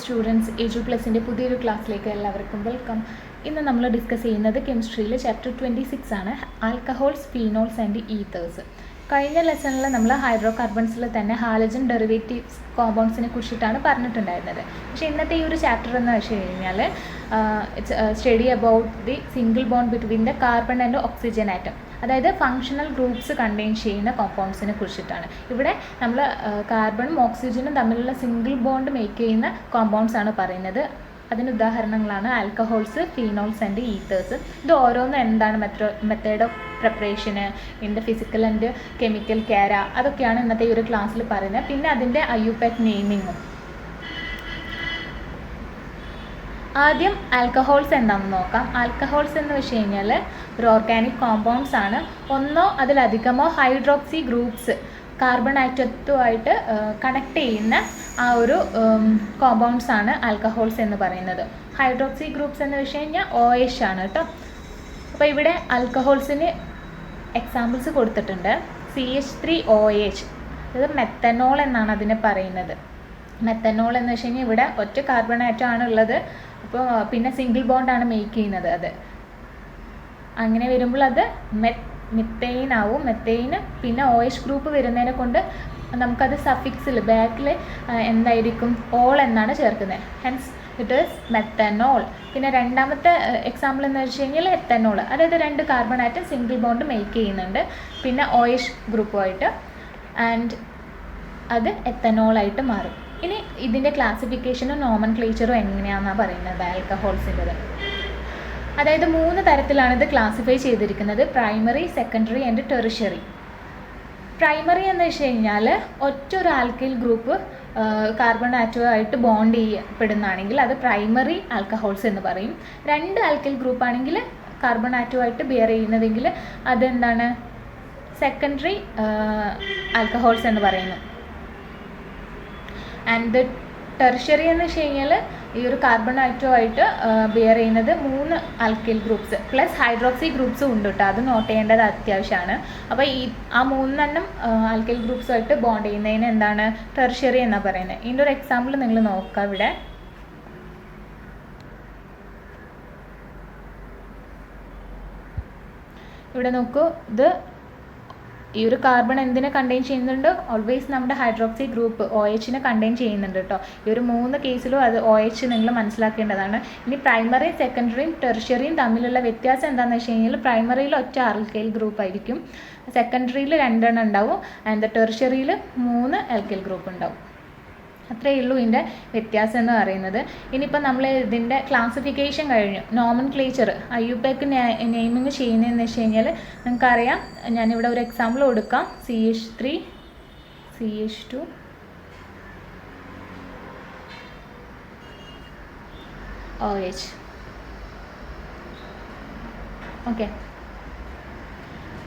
Students എജു+ന്റെ പുതിയൊരു ക്ലാസ്സിലേക്ക് എല്ലാവർക്കും വെൽക്കം. ഇന്ന് നമ്മൾ ഡിസ്കസ് ചെയ്യുന്നത് കെമിസ്ട്രിയിലെ ചാപ്റ്റർ 26 ആണ്, ആൽക്കഹോൾസ്, ഫീനോൾസ് ആൻഡ് ഈത്തേഴ്സ്. കഴിഞ്ഞ ലെസണിൽ നമ്മൾ ഹൈഡ്രോ കാർബൺസിൽ തന്നെ ഹാലജൻ ഡെറിവേറ്റീവ്സ് കോമ്പൗണ്ട്സിനെ കുറിച്ചിട്ടാണ് പറഞ്ഞിട്ടുണ്ടായിരുന്നത്. പക്ഷേ ഇന്നത്തെ ഈ ഒരു ചാപ്റ്റർ എന്ന് വെച്ച് കഴിഞ്ഞാൽ study about the single bond between the carbon and oxygen atom, അതായത് ഫങ്ഷണൽ ഗ്രൂപ്പ്സ് കണ്ടെയ്ൻ ചെയ്യുന്ന കോമ്പൗണ്ട്സിനെ കുറിച്ചിട്ടാണ്. ഇവിടെ നമ്മൾ കാർബണും ഓക്സിജനും തമ്മിലുള്ള സിംഗിൾ ബോണ്ട് മേക്ക് ചെയ്യുന്ന കോമ്പൗണ്ട്സ് ആണ് പറയുന്നത്. അതിന് ഉദാഹരണങ്ങളാണ് ആൽക്കഹോൾസ്, ഫീനോൾസ് ആൻഡ് ഈത്തേഴ്സ്. ഇത് ഓരോന്നും എന്താണ് മെത്തേഡ് ഓഫ് പ്രിപ്പറേഷന്, ഇതിൻ്റെ ഫിസിക്കൽ ആൻഡ് കെമിക്കൽ കെയർ, അതൊക്കെയാണ് ഇന്നത്തെ ഈ ഒരു ക്ലാസ്സിൽ പറയുന്നത്. പിന്നെ അതിൻ്റെ IUPAC നെയിമിങ്ങും. ആദ്യം ആൽക്കഹോൾസ് എന്താണെന്ന് നോക്കാം. ആൽക്കഹോൾസ് എന്ന് വെച്ച് കഴിഞ്ഞാൽ ഒരു ഓർഗാനിക് കോമ്പൗണ്ട്സ് ആണ്. ഒന്നോ അതിലധികമോ ഹൈഡ്രോക്സി ഗ്രൂപ്പ്സ് കാർബൺ ആറ്റത്തുമായിട്ട് കണക്ട് ചെയ്യുന്ന ആ ഒരു കോമ്പൗണ്ട്സ് ആണ് ആൽക്കഹോൾസ് എന്ന് പറയുന്നത്. ഹൈഡ്രോക്സി ഗ്രൂപ്പ്സ് എന്ന് വെച്ച് കഴിഞ്ഞാൽ OH ആണ് കേട്ടോ. അപ്പോൾ ഇവിടെ ആൽക്കഹോൾസിന് എക്സാമ്പിൾസ് കൊടുത്തിട്ടുണ്ട്. CH3OH, ഇത് മെത്തനോൾ എന്നാണ് അതിനെ പറയുന്നത്. മെത്തനോൾ എന്ന് വെച്ച് കഴിഞ്ഞാൽ ഇവിടെ ഒറ്റ കാർബൺ ആറ്റം ആണ് ഉള്ളത്. അപ്പോൾ പിന്നെ സിംഗിൾ ബോണ്ടാണ് മേക്ക് ചെയ്യുന്നത്. അത് അങ്ങനെ വരുമ്പോൾ അത് മിത്തെയിൻ ആവും. മെത്തെയിന് പിന്നെ OH ഗ്രൂപ്പ് വരുന്നതിനെ കൊണ്ട് നമുക്കത് സഫിക്സിൽ ബാക്കിൽ എന്തായിരിക്കും, ഓൾ എന്നാണ് ചേർക്കുന്നത്. Hence it is methanol. പിന്നെ രണ്ടാമത്തെ എക്സാമ്പിൾ എന്ന് വെച്ച് കഴിഞ്ഞാൽ എത്തനോൾ, അതായത് രണ്ട് carbon atom single bond make ചെയ്യുന്നുണ്ട് പിന്നെ OH ഗ്രൂപ്പുമായിട്ട്, ആൻഡ് അത് എത്തനോളായിട്ട് മാറും. ഇനി ഇതിൻ്റെ ക്ലാസിഫിക്കേഷനും നോമൻക്ലേച്ചറും എങ്ങനെയാണെന്നാണ് പറയുന്നത് ആൽക്കഹോൾസിൻ്റെത്. അതായത് 3 തരത്തിലാണ് ഇത് ക്ലാസിഫൈ ചെയ്തിരിക്കുന്നത്: primary, secondary and tertiary. Primary എന്ന് വെച്ച് കഴിഞ്ഞാൽ ഒറ്റൊരു ആൽക്കൈൽ ഗ്രൂപ്പ് കാർബൺ ആറ്റവുമായിട്ട് ബോണ്ട് ചെയ്യപ്പെടുന്നതാണെങ്കിൽ അത് പ്രൈമറി ആൽക്കഹോൾസ് എന്ന് പറയും. 2 ആൽക്കൈൽ ഗ്രൂപ്പ് ആണെങ്കിൽ കാർബൺ ആറ്റവുമായിട്ട് ബിയർ ചെയ്യുന്നതെങ്കിൽ അതെന്താണ്, സെക്കൻഡറി ആൽക്കഹോൾസ് എന്ന് പറയുന്നു. ആൻഡ് ടെറിഷ്യറി എന്ന് വെച്ച് കഴിഞ്ഞാൽ ഈ ഒരു കാർബൺ ആറ്റവുമായിട്ട് ബിയർ ചെയ്യുന്നത് 3 ആൽക്കൈൽ ഗ്രൂപ്പ്സ് പ്ലസ് ഹൈഡ്രോക്സി ഗ്രൂപ്പ്സും ഉണ്ട് കേട്ടോ. അത് നോട്ട് ചെയ്യേണ്ടത് അത്യാവശ്യമാണ്. അപ്പോൾ ആ 3 ആൽക്കൈൽ ഗ്രൂപ്പ്സുമായിട്ട് ബോണ്ട് ചെയ്യുന്നതിന് എന്താണ്, ടെറിഷ്യറി എന്നാണ് പറയുന്നത്. ഇതിൻ്റെ ഒരു എക്സാമ്പിൾ നിങ്ങൾ നോക്കുക. ഇവിടെ നോക്കൂ, ഇത് ഈ ഒരു കാർബൺ എന്തിനെ കണ്ടെയ്ൻ ചെയ്യുന്നുണ്ട്, ഓൾവേസ് നമ്മുടെ ഹൈഡ്രോക്സി ഗ്രൂപ്പ് OHനെ കണ്ടെയ്ൻ ചെയ്യുന്നുണ്ട് കേട്ടോ. ഈ ഒരു 3 കേസിലും അത് OH നിങ്ങൾ മനസ്സിലാക്കേണ്ടതാണ്. ഇനി പ്രൈമറിയും സെക്കൻഡറിയും ടെറിഷ്യറിയും തമ്മിലുള്ള വ്യത്യാസം എന്താണെന്ന് വെച്ച് കഴിഞ്ഞാൽ പ്രൈമറിയിൽ ഒറ്റ ആൽക്കൈൽ ഗ്രൂപ്പ് ആയിരിക്കും, സെക്കൻഡറിയിൽ 2 ഉണ്ടാവും, ആൻഡ് ടെറിഷ്യറിയിൽ 3 ആൽക്കൈൽ ഗ്രൂപ്പ് ഉണ്ടാവും. അത്രയേ ഉള്ളൂ ഇതിൻ്റെ വ്യത്യാസം എന്ന് പറയുന്നത്. ഇനിയിപ്പോൾ നമ്മൾ ഇതിൻ്റെ ക്ലാസിഫിക്കേഷൻ കഴിഞ്ഞു. നോമൻക്ലേച്ചർ, IUPAC നെയിമിങ് ചെയ്യുന്നതെന്ന് വെച്ച് കഴിഞ്ഞാൽ നിങ്ങൾക്കറിയാം. ഞാനിവിടെ ഒരു എക്സാമ്പിൾ കൊടുക്കാം. CH3, CH2, OH. ഓക്കെ,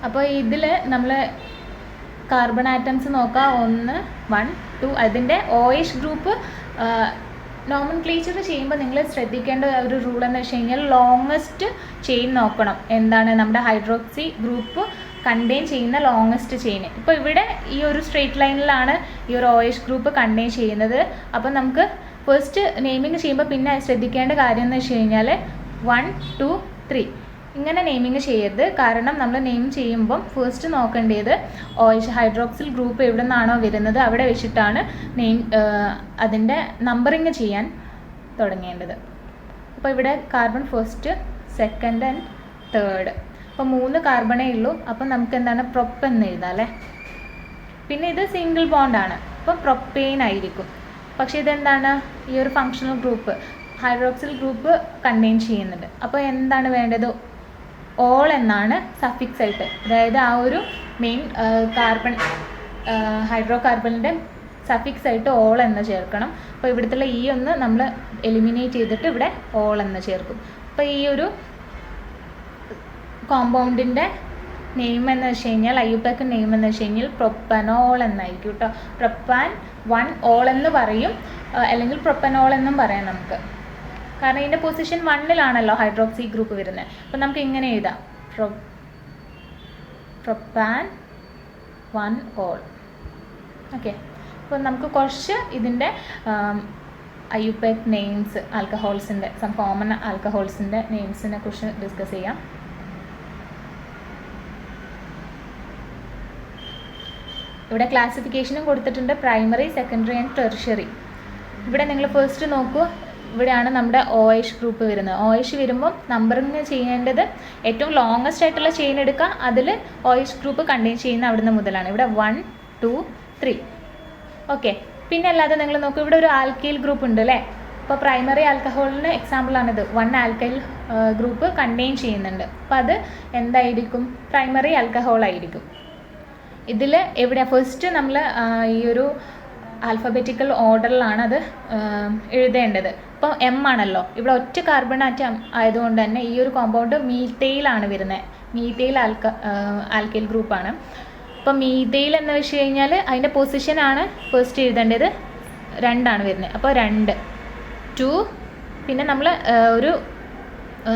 അപ്പോൾ ഇതിൽ നമ്മൾ കാർബൺ ആറ്റംസ് നോക്കാം. 1, 2. അതിൻ്റെ OH ഗ്രൂപ്പ് നോമൻക്ലേച്ചർ ചെയ്യുമ്പോൾ നിങ്ങൾ ശ്രദ്ധിക്കേണ്ട ഒരു റൂൾ എന്ന് വെച്ച് കഴിഞ്ഞാൽ ലോങ്ങസ്റ്റ് ചെയിൻ നോക്കണം. എന്താണ്, നമ്മുടെ ഹൈഡ്രോക്സി ഗ്രൂപ്പ് കണ്ടെയ്ൻ ചെയ്യുന്ന ലോങ്ങസ്റ്റ് ചെയിൻ. ഇപ്പോൾ ഇവിടെ ഈ ഒരു സ്ട്രെയിറ്റ് ലൈനിലാണ് ഈ ഒരു OH ഗ്രൂപ്പ് കണ്ടെയ്ൻ ചെയ്യുന്നത്. അപ്പോൾ നമുക്ക് ഫസ്റ്റ് നെയിമിങ് ചെയ്യുമ്പോൾ പിന്നെ ശ്രദ്ധിക്കേണ്ട കാര്യം എന്ന് വെച്ച് കഴിഞ്ഞാൽ 1, 2, 3 ഇങ്ങനെ നെയിമിങ് ചെയ്യരുത്. കാരണം നമ്മൾ നെയിം ചെയ്യുമ്പം ഫസ്റ്റ് നോക്കേണ്ടത് OH ഹൈഡ്രോക്സിൽ ഗ്രൂപ്പ് എവിടെ നിന്നാണോ വരുന്നത് അവിടെ വെച്ചിട്ടാണ് അതിൻ്റെ നമ്പറിങ് ചെയ്യാൻ തുടങ്ങേണ്ടത്. അപ്പോൾ ഇവിടെ carbon first, second and third. അപ്പോൾ 3 കാർബണേ ഉള്ളൂ. അപ്പം നമുക്ക് എന്താണ്, പ്രൊപ്പ് എന്ന് എഴുതാം അല്ലേ. പിന്നെ ഇത് സിംഗിൾ ബോണ്ടാണ്, അപ്പം പ്രൊപ്പെയിൻ ആയിരിക്കും. പക്ഷേ ഇതെന്താണ്, ഈ ഒരു functional group hydroxyl group contain ചെയ്യുന്നുണ്ട്. അപ്പോൾ എന്താണ് വേണ്ടത്, ഓൾ എന്നാണ് സഫിക്സ് ആയിട്ട്, അതായത് ആ ഒരു മെയിൻ കാർബൺ ഹൈഡ്രോ കാർബണിൻ്റെ സഫിക്സ് ആയിട്ട് ഓൾ എന്ന് ചേർക്കണം. അപ്പോൾ ഇവിടുത്തെ ഈ ഒന്ന് നമ്മൾ എലിമിനേറ്റ് ചെയ്തിട്ട് ഇവിടെ ഓൾ എന്ന് ചേർക്കും. അപ്പോൾ ഈ ഒരു കോമ്പൗണ്ടിൻ്റെ നെയിം എന്ന് വെച്ച് കഴിഞ്ഞാൽ IUPAC നെയിം എന്ന് വെച്ച് കഴിഞ്ഞാൽ പ്രൊപ്പനോൾ എന്നായിരിക്കും കേട്ടോ. പ്രൊപ്പാൻ 1 ഓൾ എന്ന് പറയും, അല്ലെങ്കിൽ പ്രൊപ്പനോൾ എന്നും പറയാം നമുക്ക്. കാരണം ഇതിൻ്റെ പൊസിഷൻ 1-ലാണല്ലോ ഹൈഡ്രോക്സി ഗ്രൂപ്പ് വരുന്നത്. അപ്പോൾ നമുക്ക് ഇങ്ങനെ എഴുതാം, പ്രൊപ്പാൻ 1 ഓൾ. ഓക്കെ, അപ്പോൾ നമുക്ക് കുറച്ച് ഇതിൻ്റെ IUPAC നെയിംസ് ആൽക്കഹോൾസിൻ്റെ സം കോമൺ ആൽക്കഹോൾസിൻ്റെ നെയിംസിനെ കുറിച്ച് ഡിസ്കസ് ചെയ്യാം. ഇവിടെ ക്ലാസിഫിക്കേഷനും കൊടുത്തിട്ടുണ്ട്, പ്രൈമറി, സെക്കൻഡറി ആൻഡ് ടെർഷ്യറി. ഇവിടെ നിങ്ങൾ ഫസ്റ്റ് നോക്കൂ, ഇവിടെയാണ് നമ്മുടെ OH ഗ്രൂപ്പ് വരുന്നത്. OH വരുമ്പോൾ നമ്പറിങ് ചെയ്യേണ്ടത് ഏറ്റവും ലോങ്ങസ്റ്റ് ആയിട്ടുള്ള ചെയിൻ എടുക്കുക, അതിൽ OH ഗ്രൂപ്പ് കണ്ടെയ്ൻ ചെയ്യുന്ന അവിടുന്ന് മുതലാണ്. ഇവിടെ 1, 2, 3. ഓക്കെ. പിന്നെ അല്ലാതെ നിങ്ങൾ നോക്കൂ, ഇവിടെ ഒരു ആൽക്കൈൽ ഗ്രൂപ്പ് ഉണ്ട് അല്ലേ. ഇപ്പോൾ പ്രൈമറി ആൽക്കഹോളിന് എക്സാമ്പിളാണിത്. 1 ആൽക്കൈൽ ഗ്രൂപ്പ് കണ്ടെയ്ൻ ചെയ്യുന്നുണ്ട്. അപ്പോൾ അത് എന്തായിരിക്കും? പ്രൈമറി ആൽക്കഹോൾ ആയിരിക്കും. ഇതിൽ എവിടെ ഫസ്റ്റ് നമ്മൾ ഈ ഒരു ആൽഫബറ്റിക്കൽ ഓർഡറിലാണ് അത് എഴുതേണ്ടത്. ഇപ്പോൾ M ആണല്ലോ, ഇവിടെ ഒറ്റ കാർബൺ ആറ്റം ആയതുകൊണ്ട് തന്നെ ഈ ഒരു കോമ്പൗണ്ട് മീത്തൈലാണ് വരുന്നത്. മീത്തൈൽ ആൽക്കൈൽ ഗ്രൂപ്പാണ്. അപ്പോൾ മീത്തൈൽ എന്ന് വെച്ച് കഴിഞ്ഞാൽ അതിൻ്റെ പൊസിഷനാണ് ഫസ്റ്റ് എഴുതേണ്ടത്. 2 ആണ് വരുന്നത്. അപ്പോൾ 2, 2. പിന്നെ നമ്മൾ ഒരു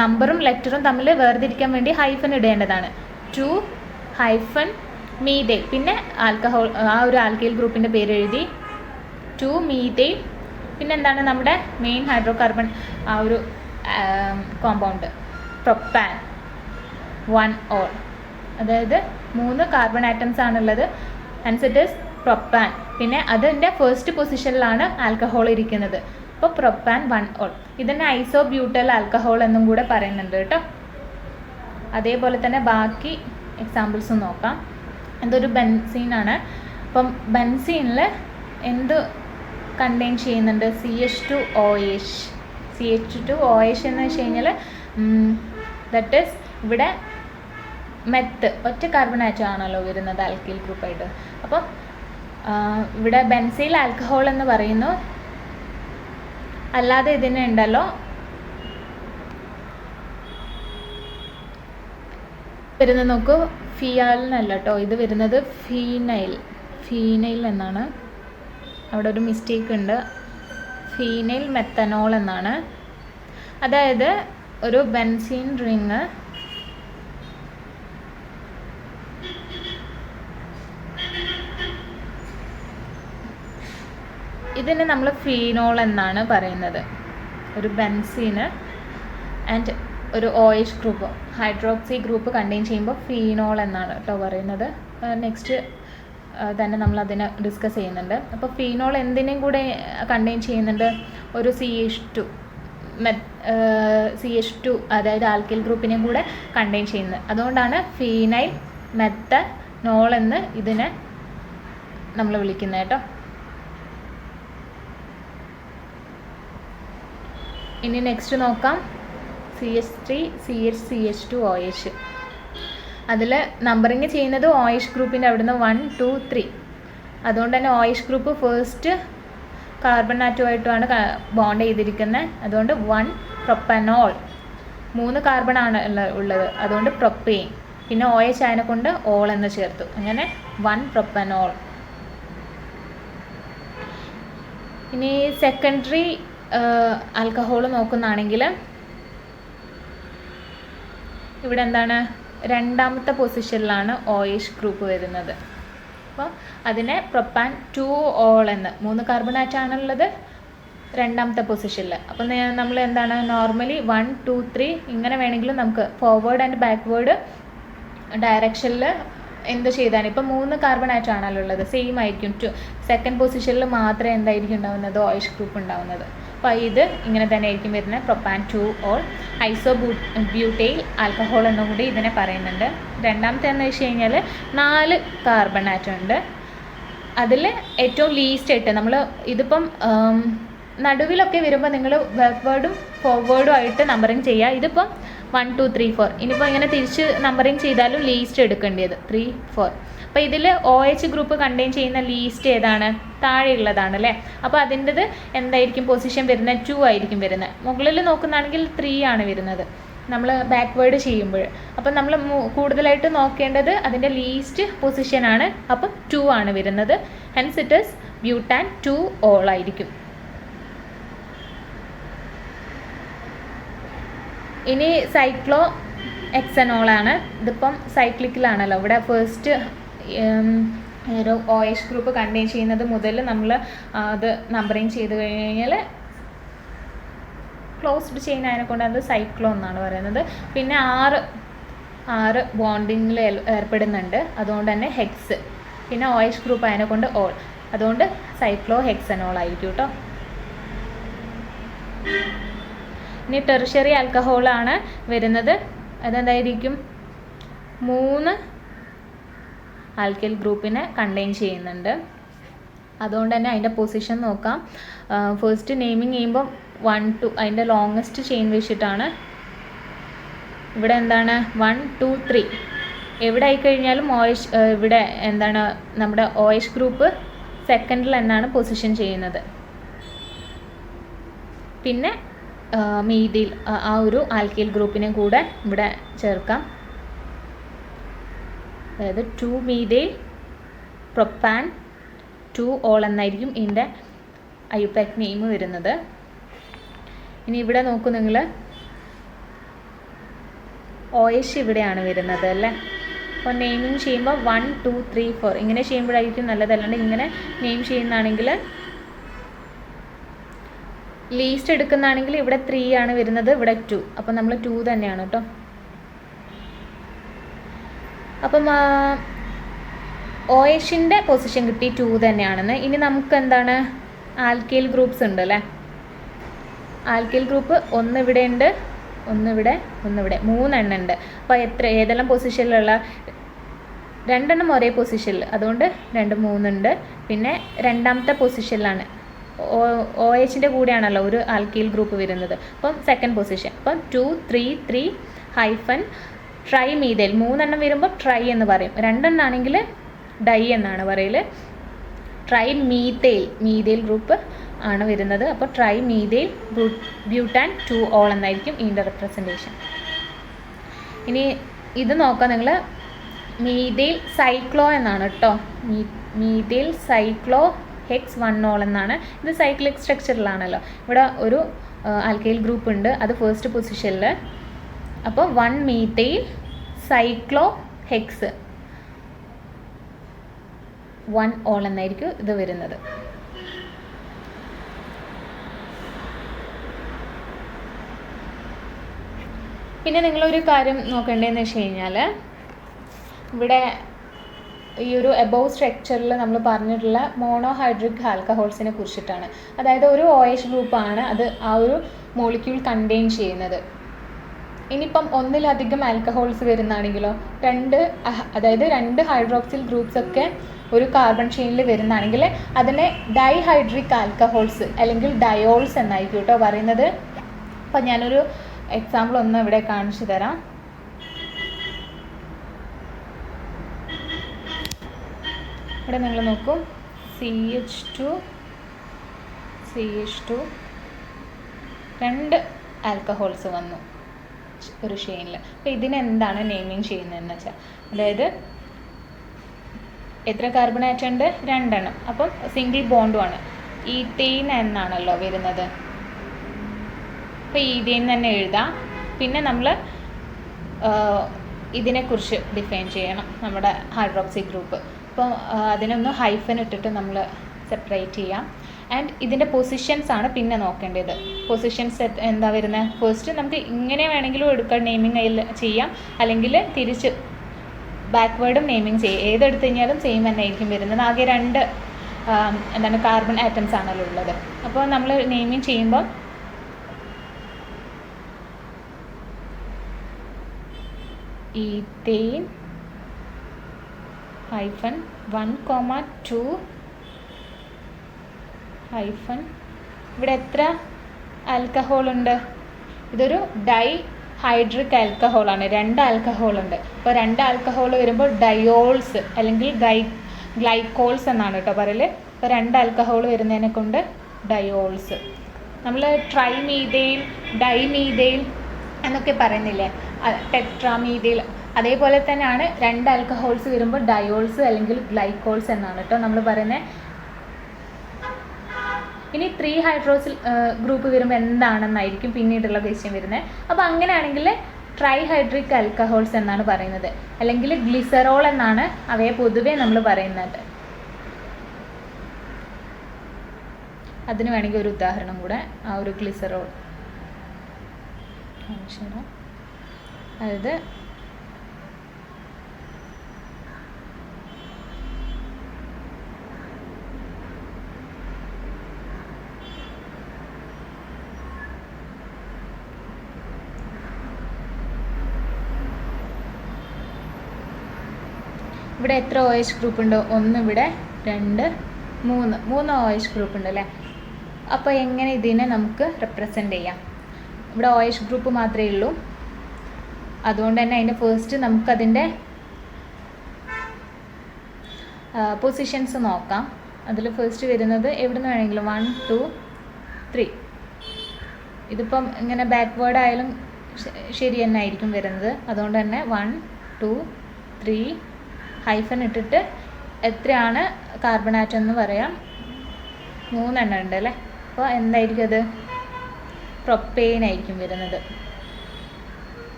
നമ്പറും ലെറ്ററും തമ്മിൽ വേർതിരിക്കാൻ വേണ്ടി ഹൈഫൻ ഇടേണ്ടതാണ്. 2 hyphen methyl. പിന്നെ ആൽക്കഹോൾ, ആ ഒരു ആൽക്കൈൽ ഗ്രൂപ്പിൻ്റെ പേര് എഴുതി. 2 മീഥൈൽ. പിന്നെ എന്താണ് നമ്മുടെ മെയിൻ ഹൈഡ്രോ കാർബൺ ആ ഒരു കോമ്പൗണ്ട് പ്രൊപ്പാൻ 1 ഓൾ. അതായത് 3 കാർബൺ ആറ്റംസ് ആണുള്ളത്. Hans it is propane. പിന്നെ അതിൻ്റെ ഫസ്റ്റ് പൊസിഷനിലാണ് ആൽക്കഹോൾ ഇരിക്കുന്നത്. അപ്പോൾ പ്രൊപ്പാൻ 1 ഓൾ. ഇതിനെ ഐസോബ്യൂട്ടൽ ആൽക്കഹോൾ എന്നും കൂടെ പറയുന്നുണ്ട് കേട്ടോ. അതേപോലെ തന്നെ ബാക്കി എക്സാമ്പിൾസും നോക്കാം. ഇതൊരു ബെൻസീനാണ്. അപ്പം ബെൻസീനിൽ എന്ത് കണ്ടെയ്ൻ ചെയ്യുന്നുണ്ട്? CH2OH. CH2OH എന്ന് വെച്ച് കഴിഞ്ഞാൽ ദറ്റ് ഈസ് ഇവിടെ മെത്ത് ഒറ്റ കാർബൺ ആറ്റം ആണല്ലോ വരുന്നത് ആൽക്കൈൽ ഗ്രൂപ്പായിട്ട്. അപ്പം ഇവിടെ ബെൻസൈൽ ആൽക്കഹോൾ എന്ന് പറയുന്നു. അല്ലാതെ ഇതിന് ഉണ്ടല്ലോ വരുന്നത് നോക്കൂ, ഫിയാലിനല്ല കേട്ടോ, ഇത് വരുന്നത് ഫീനൈൽ എന്നാണ്. അവിടെ ഒരു മിസ്റ്റേക്ക് ഉണ്ട്. ഫീനൈൽ മെത്തനോൾ എന്നാണ്. അതായത് ഒരു ബെൻസീൻ റിങ് ഇതിനെ നമ്മൾ ഫീനോൾ എന്നാണ് പറയുന്നത്. ഒരു ബെൻസീന് ആൻഡ് ഒരു OH group, hydroxy group contain ചെയ്യുമ്പോൾ ഫീനോൾ എന്നാണ് കേട്ടോ പറയുന്നത്. നെക്സ്റ്റ് തന്നെ നമ്മൾ അതിനെ ഡിസ്കസ് ചെയ്യുന്നുണ്ട്. അപ്പോൾ ഫീനോൾ എന്തിനേയും കൂടെ കണ്ടെയ്ൻ ചെയ്യുന്നുണ്ട്? ഒരു CH2 അതായത് ആൽക്കൈൽ ഗ്രൂപ്പിനെയും കൂടെ കണ്ടെയ്ൻ ചെയ്യുന്നത്. അതുകൊണ്ടാണ് ഫീനൈൽ മെത്തനോൾ എന്ന് ഇതിനെ നമ്മൾ വിളിക്കുന്നത് കേട്ടോ. ഇനി നെക്സ്റ്റ് നോക്കാം, CH3 CH2OH. അതിൽ നമ്പറിങ് ചെയ്യുന്നത് OH ഗ്രൂപ്പിൻ്റെ അവിടുന്ന് 1, 2, 3. അതുകൊണ്ട് തന്നെ OH ഗ്രൂപ്പ് ഫസ്റ്റ് കാർബൺ ആറ്റമായിട്ടുമാണ് ബോണ്ട് ചെയ്തിരിക്കുന്നത്. അതുകൊണ്ട് 1 പ്രൊപ്പനോൾ. 3 കാർബൺ ആണ് ഉള്ളത്, അതുകൊണ്ട് പ്രൊപ്പെയിൻ. പിന്നെ OH അതിനെ കൊണ്ട് ഓൾ എന്ന് ചേർത്തു. അങ്ങനെ 1 പ്രൊപ്പനോൾ. ഇനി സെക്കൻഡറി ആൽക്കഹോൾ നോക്കുന്നതാണെങ്കിൽ ഇവിടെ എന്താണ്? 2ാമത്തെ പൊസിഷനിലാണ് OH ഗ്രൂപ്പ് വരുന്നത്. അപ്പോൾ അതിനെ പ്രൊപ്പാൻ 2 ഓൾ എന്ന്, 3 കാർബൺ ആറ്റാണുള്ളത് 2ാമത്തെ പൊസിഷനിൽ. അപ്പോൾ നമ്മൾ എന്താണ് നോർമലി 1, 2, 3 ഇങ്ങനെ വേണമെങ്കിലും നമുക്ക് ഫോർവേഡ് ആൻഡ് ബാക്ക്വേഡ് ഡയറക്ഷനിൽ എന്ത് ചെയ്താണ്. ഇപ്പം 3 കാർബൺ ആറ്റാണല്ലോ ഉള്ളത്, സെയിം ആയിരിക്കും. സെക്കൻഡ് പൊസിഷനിൽ മാത്രമേ എന്തായിരിക്കും ഉണ്ടാവുന്നത്? OH ഗ്രൂപ്പ് ഉണ്ടാവുന്നത്. അപ്പോൾ ഇത് ഇങ്ങനെ തന്നെ ആയിരിക്കും വരുന്നത്, പ്രൊപ്പാൻ 2 ഓൾ. ബ്യൂട്ടൈൽ ആൽക്കഹോൾ എന്നും കൂടി ഇതിനെ പറയുന്നുണ്ട്. 2ാമത്തെ എന്ന് വെച്ച് കഴിഞ്ഞാൽ 4 കാർബൺ ആറ്റം ഉണ്ട്. അതിൽ ഏറ്റവും ലീസ്റ്റ് ആയിട്ട് നമ്മൾ ഇതിപ്പം നടുവിലൊക്കെ വരുമ്പോൾ നിങ്ങൾ ബാക്ക്വേർഡും ഫോർവേഡും ആയിട്ട് നമ്പറിങ് ചെയ്യുക. ഇതിപ്പം 1, 2, 3, 4. ഇനിയിപ്പോൾ ഇങ്ങനെ തിരിച്ച് നമ്പറിങ് ചെയ്താലും ലീസ്റ്റ് എടുക്കേണ്ടത് 3, 4. അപ്പോൾ ഇതിൽ OH ഗ്രൂപ്പ് കണ്ടെയ്ൻ ചെയ്യുന്ന ലീസ്റ്റ് ഏതാണ്? താഴെയുള്ളതാണ് അല്ലേ. അപ്പോൾ അതിൻ്റെത് എന്തായിരിക്കും പൊസിഷൻ വരുന്നത്? 2 ആയിരിക്കും വരുന്നത്. മുകളിൽ നോക്കുന്നതാണെങ്കിൽ 3 ആണ് വരുന്നത് നമ്മൾ ബാക്ക്വേർഡ് ചെയ്യുമ്പോൾ. അപ്പം നമ്മൾ കൂടുതലായിട്ട് നോക്കേണ്ടത് അതിൻ്റെ ലീസ്റ്റ് പൊസിഷനാണ്. അപ്പം 2 ആണ് വരുന്നത്. Hence it is butane 2 all ആയിരിക്കും. ഇനി സൈക്ലോ എക്സനോളാണ്. ഇതിപ്പം സൈക്ലിക്കിലാണല്ലോ. ഇവിടെ ഫസ്റ്റ് ഒരു OH ഗ്രൂപ്പ് കണ്ടെയ്ൻ ചെയ്യുന്നത് മുതൽ നമ്മൾ അത് നമ്പറിങ് ചെയ്ത് കഴിഞ്ഞാൽ ക്ലോസ്ഡ് ചെയിൻ ആയതിനെക്കൊണ്ട് അത് സൈക്ലോ എന്നാണ് പറയുന്നത്. പിന്നെ 6 ബോണ്ടിങ്ങിൽ ഏർപ്പെടുന്നുണ്ട്, അതുകൊണ്ട് തന്നെ ഹെക്സ്. പിന്നെ OH ഗ്രൂപ്പ് ആയതിനെക്കൊണ്ട് ഓൾ, അതുകൊണ്ട് സൈക്ലോ ഹെക്സനോൾ ആയിരിക്കും കേട്ടോ. ഇനി ടെർഷ്യറി ആൽക്കഹോളാണ് വരുന്നത്. അതെന്തായിരിക്കും? 3 ആൽക്കൈൽ ഗ്രൂപ്പിനെ കണ്ടെയ്ൻ ചെയ്യുന്നുണ്ട്. അതുകൊണ്ട് തന്നെ അതിൻ്റെ പൊസിഷൻ നോക്കാം. ഫസ്റ്റ് നെയിമിങ് ചെയ്യുമ്പോൾ 1 2 അതിൻ്റെ ലോങ്ങസ്റ്റ് ചെയിൻ വെച്ചിട്ടാണ്. ഇവിടെ എന്താണ് 1 2 3 എവിടെ ആയിക്കഴിഞ്ഞാലും OH ഇവിടെ എന്താണ് നമ്മുടെ OH ഗ്രൂപ്പ് സെക്കൻഡിൽ തന്നെയാണ് പൊസിഷൻ ചെയ്യുന്നത്. പിന്നെ മീഥൈൽ ആ ഒരു ആൽക്കൈൽ ഗ്രൂപ്പിനെ കൂടെ ഇവിടെ ചേർക്കാം. അതായത് 2 മീഥൈൽ പ്രൊപ്പാൻ 2 ഓൾ എന്നായിരിക്കും ഇതിൻ്റെ IUPAC നെയിം വരുന്നത്. ഇനി ഇവിടെ നോക്കൂ നിങ്ങൾ, OH ഇവിടെയാണ് വരുന്നത് അല്ലേ. അപ്പോൾ നെയിമിങ് ചെയ്യുമ്പോൾ 1 2 3 4 ഇങ്ങനെ ചെയ്യുമ്പോഴായിരിക്കും നല്ലത്. അല്ലാണ്ട് ഇങ്ങനെ നെയിം ചെയ്യുന്നതാണെങ്കിൽ, ലീസ്റ്റ് എടുക്കുന്നതാണെങ്കിൽ ഇവിടെ 3 ആണ് വരുന്നത്, ഇവിടെ 2. അപ്പം നമ്മൾ 2 തന്നെയാണ് കേട്ടോ. അപ്പം OHൻ്റെ പൊസിഷൻ കിട്ടി 2 തന്നെയാണെന്ന്. ഇനി നമുക്ക് എന്താണ് ആൽക്കൈൽ ഗ്രൂപ്പ്സ് ഉണ്ട് അല്ലേ. ആൽക്കൈൽ ഗ്രൂപ്പ് ഇവിടെ ഉണ്ട്, ഒന്നിവിടെ 3 എണ്ണം ഉണ്ട്. അപ്പോൾ ഏതെല്ലാം പൊസിഷനിലുള്ള? 2 എണ്ണം ഒരേ പൊസിഷനിൽ, അതുകൊണ്ട് 2 3 ഉണ്ട്. പിന്നെ രണ്ടാമത്തെ പൊസിഷനിലാണ് OHൻ്റെ കൂടെയാണല്ലോ ഒരു ആൽക്കൈൽ ഗ്രൂപ്പ് വരുന്നത്. അപ്പം സെക്കൻഡ് പൊസിഷൻ. അപ്പം 2 3 3 ഹൈഫൻ ട്രൈ മീഥൈൽ. 3 എണ്ണം വരുമ്പോൾ ട്രൈ എന്ന് പറയും, 2 എണ്ണം ആണെങ്കിൽ ഡൈ എന്നാണ് പറയൽ. ട്രൈ മീഥൈൽ ഗ്രൂപ്പ് ആണ് വരുന്നത്. അപ്പോൾ ട്രൈ മീഥൈൽ ബ്യൂട്ടാൻ 2 ഓൾ എന്നായിരിക്കും ഇതിൻ്റെ റെപ്രസെൻറ്റേഷൻ. ഇനി ഇത് നോക്കാം നിങ്ങൾ, മീഥൈൽ സൈക്ലോ എന്നാണ് കേട്ടോ. മീഥൈൽ സൈക്ലോ ഹെക്സ് 1 ഓൾ എന്നാണ്. ഇത് സൈക്ലിക് സ്ട്രക്ചറിലാണല്ലോ. ഇവിടെ ഒരു ആൽക്കൈൽ ഗ്രൂപ്പ് ഉണ്ട്, അത് ഫസ്റ്റ് പൊസിഷനിൽ. അപ്പോൾ 1 മീഥൈൽ സൈക്ലോ ഹെക്സ് 1 ഓൾ എന്നായിരിക്കും ഇത് വരുന്നത്. പിന്നെ നിങ്ങളൊരു കാര്യം നോക്കേണ്ടതെന്ന് വെച്ച് കഴിഞ്ഞാൽ, ഇവിടെ ഈ ഒരു എബോവ് സ്ട്രക്ചറിൽ നമ്മൾ പറഞ്ഞിട്ടുള്ള മോണോഹൈഡ്രിക് ആൽക്കഹോൾസിനെ കുറിച്ചിട്ടാണ്. അതായത് ഒരു OH ഗ്രൂപ്പാണ് അത് ആ ഒരു മോളിക്യൂൾ കണ്ടെയ്ൻ ചെയ്യുന്നത്. ഇനിയിപ്പം ഒന്നിലധികം ആൽക്കഹോൾസ് വരുന്നതാണെങ്കിലോ, അതായത് 2 ഹൈഡ്രോക്സിൽ ഗ്രൂപ്പ്സ് ഒക്കെ ഒരു കാർബൺ ചെയിനിൽ വരുന്നതാണെങ്കിൽ അതിനെ ഡൈഹൈഡ്രിക് ആൽക്കഹോൾസ് അല്ലെങ്കിൽ ഡയോൾസ് എന്നായിരിക്കും കേട്ടോ പറയുന്നത്. അപ്പം ഞാനൊരു എക്സാമ്പിൾ ഒന്ന് ഇവിടെ കാണിച്ചു തരാം. ഇവിടെ നിങ്ങൾ നോക്കൂ, CH2 2 ആൽക്കഹോൾസ് വന്നു ഒരു ചെയിനിൽ. അപ്പോൾ ഇതിനെന്താണ് നെയിമിങ് ചെയ്യുന്നതെന്ന് വെച്ചാൽ, അതായത് എത്ര കാർബൺ ആറ്റം ഉണ്ട്? 2 എണ്ണം. അപ്പം സിംഗിൾ ബോണ്ടുമാണ്. ഈതെയ്ൻ എന്നാണല്ലോ വരുന്നത്. അപ്പോൾ ഈതെയ്ൻ തന്നെ എഴുതാം. പിന്നെ നമ്മൾ ഇതിനെക്കുറിച്ച് ഡിഫൈൻ ചെയ്യണം, നമ്മുടെ ഹൈഡ്രോക്സി ഗ്രൂപ്പ്. അപ്പോൾ അതിനൊന്ന് ഹൈഫൻ ഇട്ടിട്ട് നമ്മൾ സെപ്പറേറ്റ് ചെയ്യാം. ആൻഡ് ഇതിൻ്റെ പൊസിഷൻസ് ആണ് പിന്നെ നോക്കേണ്ടത്. പൊസിഷൻസ് എന്താ വരുന്നത്? ഫസ്റ്റ് നമുക്ക് ഇങ്ങനെ വേണമെങ്കിലും എടുക്കാം, നെയിമിങ് ചെയ്യാം, അല്ലെങ്കിൽ തിരിച്ച് ബാക്ക്വേർഡും നെയിമിങ് ചെയ്യാം. ഏതെടുത്ത് കഴിഞ്ഞാലും സെയിം തന്നെ ആയിരിക്കും വരുന്നത്. ആകെ 2 കാർബൺ ആറ്റംസ് ആണല്ലോ ഉള്ളത്. അപ്പോൾ നമ്മൾ നെയിമിങ് ചെയ്യുമ്പോൾ ഈതെയ്ൻ ഹൈഫൻ 1,2 ഹൈഫൻ ഇവിടെ എത്ര ആൽക്കഹോൾ ഉണ്ട്? ഇതൊരു ഡൈഹൈഡ്രിക് ആൽക്കഹോളാണ്. 2 ആൽക്കഹോൾ ഉണ്ട്. അപ്പോൾ 2 ആൽക്കഹോൾ വരുമ്പോൾ ഡയോൾസ് അല്ലെങ്കിൽ ഗ്ലൈക്കോൾസ് എന്നാണ് കേട്ടോ പറയൽ. അപ്പോൾ 2 ആൽക്കഹോൾ വരുന്നതിനെ കൊണ്ട് ഡയോൾസ്. നമ്മൾ ട്രൈമീഥൈൽ, ഡൈമീഥൈൽ എന്നൊക്കെ പറയുന്നില്ലേ, ടെട്രാമീഥൈൽ, അതേപോലെ തന്നെയാണ് 2 ആൽക്കഹോൾസ് വരുമ്പോൾ ഡയോൾസ് അല്ലെങ്കിൽ ഗ്ലൈക്കോൾസ് എന്നാണ് കേട്ടോ നമ്മൾ പറയുന്നത്. ഇനി 3 ഹൈഡ്രോക്സിൽ ഗ്രൂപ്പ് വരുമ്പോൾ എന്താണെന്നായിരിക്കും പിന്നീടുള്ള ക്വസ്റ്റ്യൻ വരുന്നത്. അപ്പോൾ അങ്ങനെയാണെങ്കിൽ ട്രൈഹൈഡ്രിക് ആൽക്കഹോൾസ് എന്നാണ് പറയുന്നത്, അല്ലെങ്കിൽ ഗ്ലിസറോൾ എന്നാണ് അവയെ പൊതുവേ നമ്മൾ പറയുന്നത്. അതിന് വേണമെങ്കിൽ ഒരു ഉദാഹരണം കൂടെ, ആ ഒരു ഗ്ലിസറോൾ അതായത് ഇവിടെ എത്ര OH ഗ്രൂപ്പ് ഉണ്ട്? 1 ഇവിടെ, 2, 3 OH ഗ്രൂപ്പ് ഉണ്ട് അല്ലേ. അപ്പോൾ എങ്ങനെ ഇതിനെ നമുക്ക് റെപ്രസെൻ്റ് ചെയ്യാം? ഇവിടെ OH ഗ്രൂപ്പ് മാത്രമേ ഉള്ളൂ, അതുകൊണ്ട് തന്നെ അതിൻ്റെ ഫസ്റ്റ് നമുക്കതിൻ്റെ പൊസിഷൻസ് നോക്കാം. അതിൽ ഫസ്റ്റ് വരുന്നത് എവിടെ നിന്ന് വേണമെങ്കിലും 1, 2, 3. ഇതിപ്പം ഇങ്ങനെ ബാക്ക്വേർഡ് ആയാലും ശരി തന്നെ ആയിരിക്കും വരുന്നത്. അതുകൊണ്ട് തന്നെ 1, 2, 3 ഹൈഫൻ ഇട്ടിട്ട് എത്രയാണ് കാർബൺ ആറ്റം എന്ന് പറയാം. 3 എണ്ണം ഉണ്ട് അല്ലേ. അപ്പോൾ എന്തായിരിക്കും അത്? പ്രൊപ്പെയിൻ ആയിരിക്കും വരുന്നത്.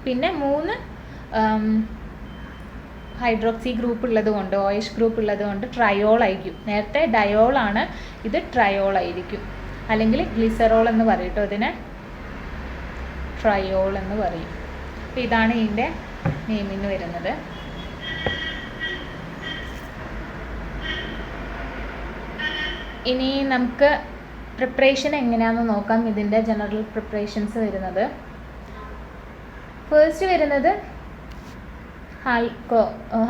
പിന്നെ 3 ഹൈഡ്രോക്സി ഗ്രൂപ്പ് ഉള്ളത് കൊണ്ട്, OH ഗ്രൂപ്പ് ഉള്ളത് കൊണ്ട് ട്രയോൾ ആയിരിക്കും. നേരത്തെ ഡയോൾ ആണ്, ഇത് ട്രയോൾ ആയിരിക്കും. അല്ലെങ്കിൽ ഗ്ലിസറോൾ എന്ന് പറയും കേട്ടോ, ഇതിനെ ട്രയോൾ എന്ന് പറയും. അപ്പോൾ ഇതാണ് ഇതിൻ്റെ നെയിമിന് വരുന്നത്. ഇനി നമുക്ക് പ്രിപ്പറേഷൻ എങ്ങനെയാണെന്ന് നോക്കാം. ഇതിൻ്റെ ജനറൽ പ്രിപ്പറേഷൻസ് വരുന്നത്, ഫസ്റ്റ് വരുന്നത്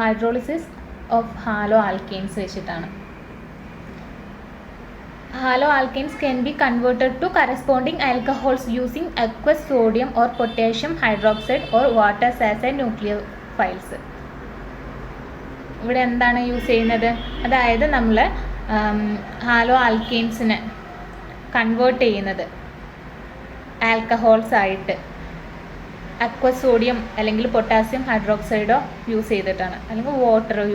ഹൈഡ്രോളിസിസ് ഓഫ് ഹാലോ ആൽക്കെയിൻസ് വെച്ചിട്ടാണ്. Hello alkanes can be converted to corresponding alcohols using aqueous sodium or potassium hydroxide or water as a nucleophiles. ഇവിടെ എന്താണ് യൂസ് ചെയ്യുന്നത്? അതായത് നമ്മൾ ഹാലോ ആൽക്കെയിൻസിനെ കൺവേർട്ട് ചെയ്യുന്നത് ആൽക്കഹോൾസ് ആയിട്ട് അക്വസ് സോഡിയം അല്ലെങ്കിൽ പൊട്ടാസ്യം ഹൈഡ്രോക്സൈഡോ യൂസ് ചെയ്തിട്ടാണ്, അല്ലെങ്കിൽ വാട്ടറോ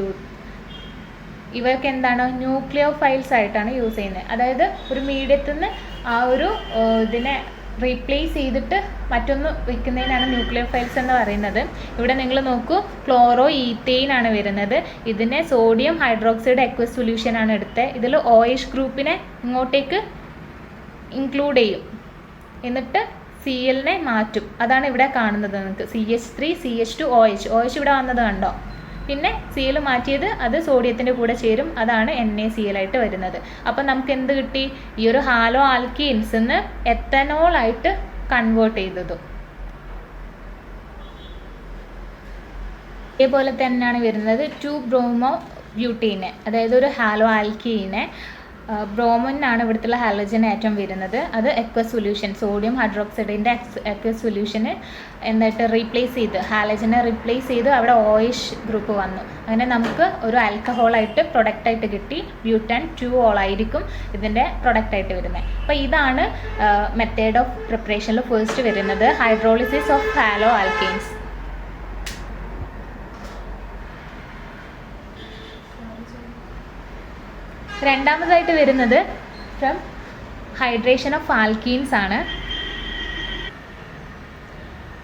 ഇവർക്ക് എന്താണ് ന്യൂക്ലിയോഫൈൽസ് ആയിട്ടാണ് യൂസ് ചെയ്യുന്നത്. അതായത് ഒരു മീഡിയത്തിൽ നിന്ന് ആ ഒരു ഇതിനെ റീപ്ലേസ് ചെയ്തിട്ട് മറ്റൊന്ന് വെക്കുന്നതിനാണ് ന്യൂക്ലിയോഫൈൽസ് എന്ന് പറയുന്നത്. ഇവിടെ നിങ്ങൾ നോക്കൂ, ക്ലോറോ ഈത്തേൻ ആണ് വരുന്നത്. ഇതിനെ സോഡിയം ഹൈഡ്രോക്സൈഡ് അക്വസ് സൊല്യൂഷൻ ആണ് എടുത്തത്. ഇതിൽ OH ഗ്രൂപ്പിനെ ഇങ്ങോട്ടേക്ക് ഇൻക്ലൂഡ് ചെയ്യും, എന്നിട്ട് Cl മാറ്റും. അതാണ് ഇവിടെ കാണുന്നത് നിങ്ങൾക്ക്, CH3 CH2 OH ഇവിടെ വന്നത് കണ്ടോ. പിന്നെ Cl മാറ്റിയത് അത് സോഡിയത്തിൻ്റെ കൂടെ ചേരും, അതാണ് NaCl ആയിട്ട് വരുന്നത്. അപ്പം നമുക്ക് എന്ത് കിട്ടി? ഈ ഒരു ഹാലോ ആൽക്കീൻസിന്ന് എത്തനോൾ ആയിട്ട് കൺവേർട്ട് ചെയ്തതും. ഇതേപോലെ തന്നെയാണ് വരുന്നത് 2-ബ്രോമോ ബ്യൂട്ടീനെ, അതായത് ഒരു ഹാലോ ആൽക്കീനെ ബ്രോമോനാണ് ഇവിടുത്തെ ഹാലജൻ ആറ്റം വരുന്നത്. അത് അക്വസ് സൊല്യൂഷൻ, സോഡിയം ഹൈഡ്രോക്സൈഡിൻ്റെ അക്വസ് സൊല്യൂഷന് എന്തായിട്ട് റീപ്ലേസ് ചെയ്ത്, ഹാലജനെ റീപ്ലേസ് ചെയ്ത് അവിടെ OH ഗ്രൂപ്പ് വന്നു. അങ്ങനെ നമുക്ക് ഒരു ആൽക്കഹോളായിട്ട് പ്രൊഡക്റ്റായിട്ട് കിട്ടി. ബ്യൂട്ടാൻ 2-ഓൾ ആയിരിക്കും ഇതിൻ്റെ പ്രൊഡക്റ്റായിട്ട് വരുന്നത്. അപ്പോൾ ഇതാണ് മെത്തേഡ് ഓഫ് പ്രിപ്പറേഷനിൽ ഫസ്റ്റ് വരുന്നത്, ഹൈഡ്രോളിസിസ് ഓഫ് ഹാലോ ആൽക്കെയിൻസ്. രണ്ടാമതായിട്ട് വരുന്നത് ഫ്രം ഹൈഡ്രേഷൻ ഓഫ് ആൽക്കീൻസ് ആണ്.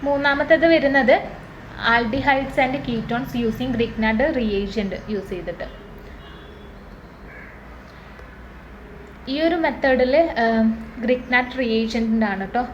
മൂന്നാമത്തേത് വരുന്നത് aldehydes and ketones using Grignard reagent use ചെയ്തിട്ട്. ഈ ഒരു മെത്തേഡിൽ ഗ്രിഗ്നാർഡ് റിയേജൻറ്റിൻ്റെ ആണ് കേട്ടോ.